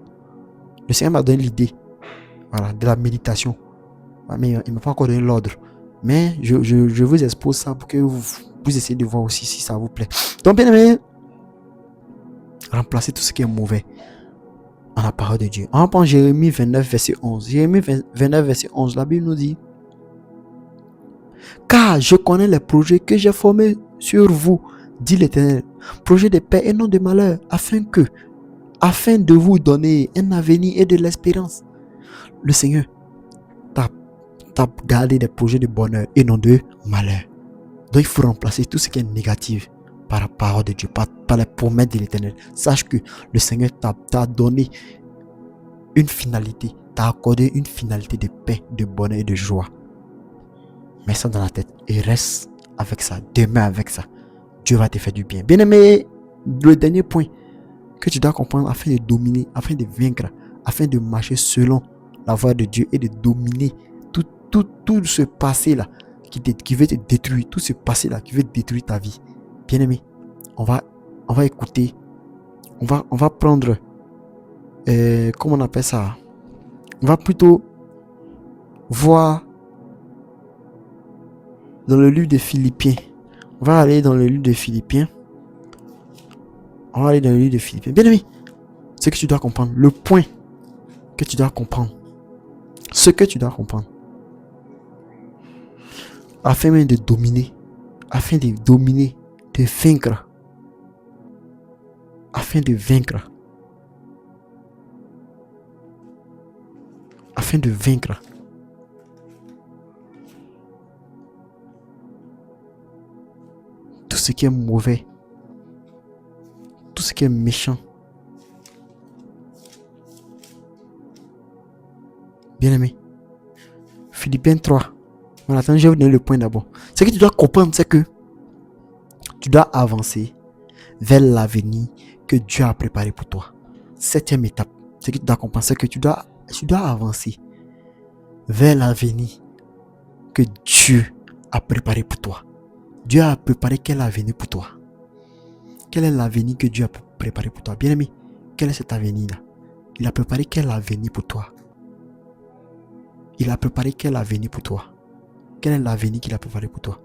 le Seigneur m'a donné l'idée. Voilà, de la méditation. Mais il ne m'a pas encore donné l'ordre. Mais je vous expose ça pour que vous essayez de voir aussi si ça vous plaît. Donc, bien aimé, remplacez tout ce qui est mauvais en la parole de Dieu. On va prendre Jérémie 29, verset 11. Jérémie 29, verset 11. La Bible nous dit: car je connais les projets que j'ai formés sur vous, dit l'Éternel, projets de paix et non de malheur, afin de vous donner un avenir et de l'espérance. Le Seigneur t'a gardé des projets de bonheur et non de malheur. Donc il faut remplacer tout ce qui est négatif par la parole de Dieu, par les promesses de l'Éternel. Sache que le Seigneur t'a donné une finalité, t'a accordé une finalité de paix, de bonheur et de joie. Mets ça dans la tête et reste avec ça, demeure avec ça. Dieu va te faire du bien. Bien aimé, le dernier point que tu dois comprendre afin de dominer, afin de vaincre, afin de marcher selon la voie de Dieu et de dominer tout ce passé-là qui veut te détruire, tout ce passé-là qui veut détruire ta vie. Bien aimé, on va écouter, on va prendre, comment on appelle ça? On va plutôt voir dans le livre de Philippiens. On va aller dans le livre de Philippiens. Bien aimé, ce que tu dois comprendre, le point que tu dois comprendre, ce que tu dois comprendre, afin même de dominer, de vaincre, afin de vaincre. Tout ce qui est mauvais, tout ce qui est méchant. Bien aimé, Philippiens 3. Voilà, attends, je vais vous donner le point d'abord. Ce que tu dois comprendre, c'est que tu dois avancer vers l'avenir que Dieu a préparé pour toi. 7e étape. Ce que tu dois comprendre, c'est que tu dois avancer vers l'avenir que Dieu a préparé pour toi. Dieu a préparé quel avenir pour toi? Quel est l'avenir que Dieu a préparé pour toi? Bien aimé, quel est cet avenir-là? Il a préparé quel avenir pour toi? Il a préparé quel avenir pour toi? Quel est l'avenir qu'il a préparé pour toi?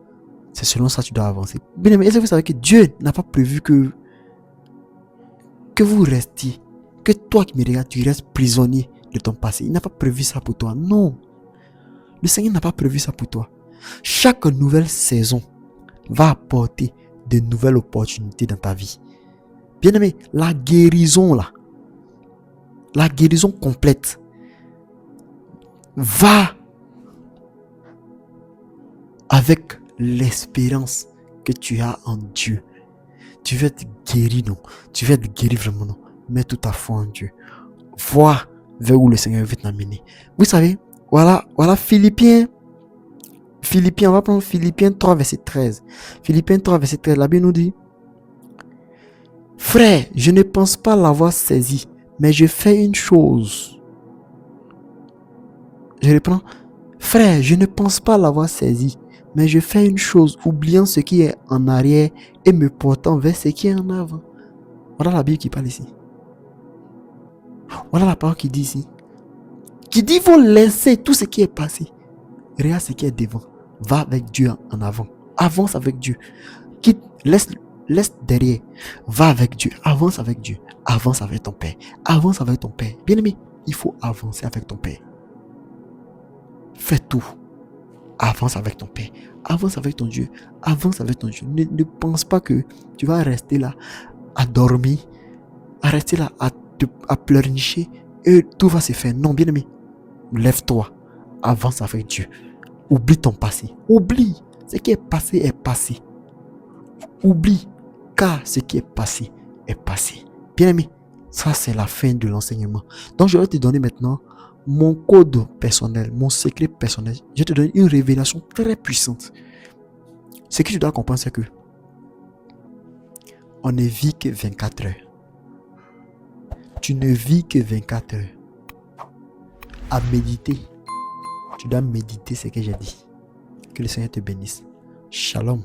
C'est selon ça que tu dois avancer. Bien aimé, est-ce que vous savez que Dieu n'a pas prévu que vous restiez, que toi qui me regardes, tu restes prisonnier de ton passé? Il n'a pas prévu ça pour toi. Non. Le Seigneur n'a pas prévu ça pour toi. Chaque nouvelle saison va apporter de nouvelles opportunités dans ta vie. Bien aimé, la guérison complète va avec l'espérance que tu as en Dieu. Tu veux être guéri, non? Tu veux être guéri vraiment, non? Mets toute ta foi en Dieu. Vois vers où le Seigneur veut t'amener. Vous savez, voilà Philippiens, on va prendre Philippiens 3, verset 13. Philippiens 3, verset 13, la Bible nous dit: frère, je ne pense pas l'avoir saisi, mais je fais une chose. Je reprends. Frère, je ne pense pas l'avoir saisi, mais je fais une chose, oubliant ce qui est en arrière et me portant vers ce qui est en avant. Voilà la Bible qui parle ici. Voilà la parole qui dit ici. Qui dit: il faut laisser tout ce qui est passé. Regarde ce qui est devant. Va avec Dieu en avant. Avance avec Dieu. Quitte, laisse derrière. Va avec Dieu. Avance avec Dieu. Avance avec ton Père. Avance avec ton Père. Bien-aimé, il faut avancer avec ton Père. Fais tout. Avance avec ton Père. Avance avec ton Dieu. Avance avec ton Dieu. Ne pense pas que tu vas rester là à dormir, à rester là à pleurnicher et tout va se faire. Non, bien-aimé. Lève-toi. Avance avec Dieu. Oublie ton passé. Oublie. Ce qui est passé est passé. Oublie. Car ce qui est passé est passé. Bien-aimé, ça c'est la fin de l'enseignement. Donc je vais te donner maintenant mon code personnel, mon secret personnel. Je te donne une révélation très puissante. Ce que tu dois comprendre, c'est que on ne vit que 24 heures. Tu ne vis que 24 heures. À méditer. Tu dois méditer ce que j'ai dit. Que le Seigneur te bénisse. Shalom.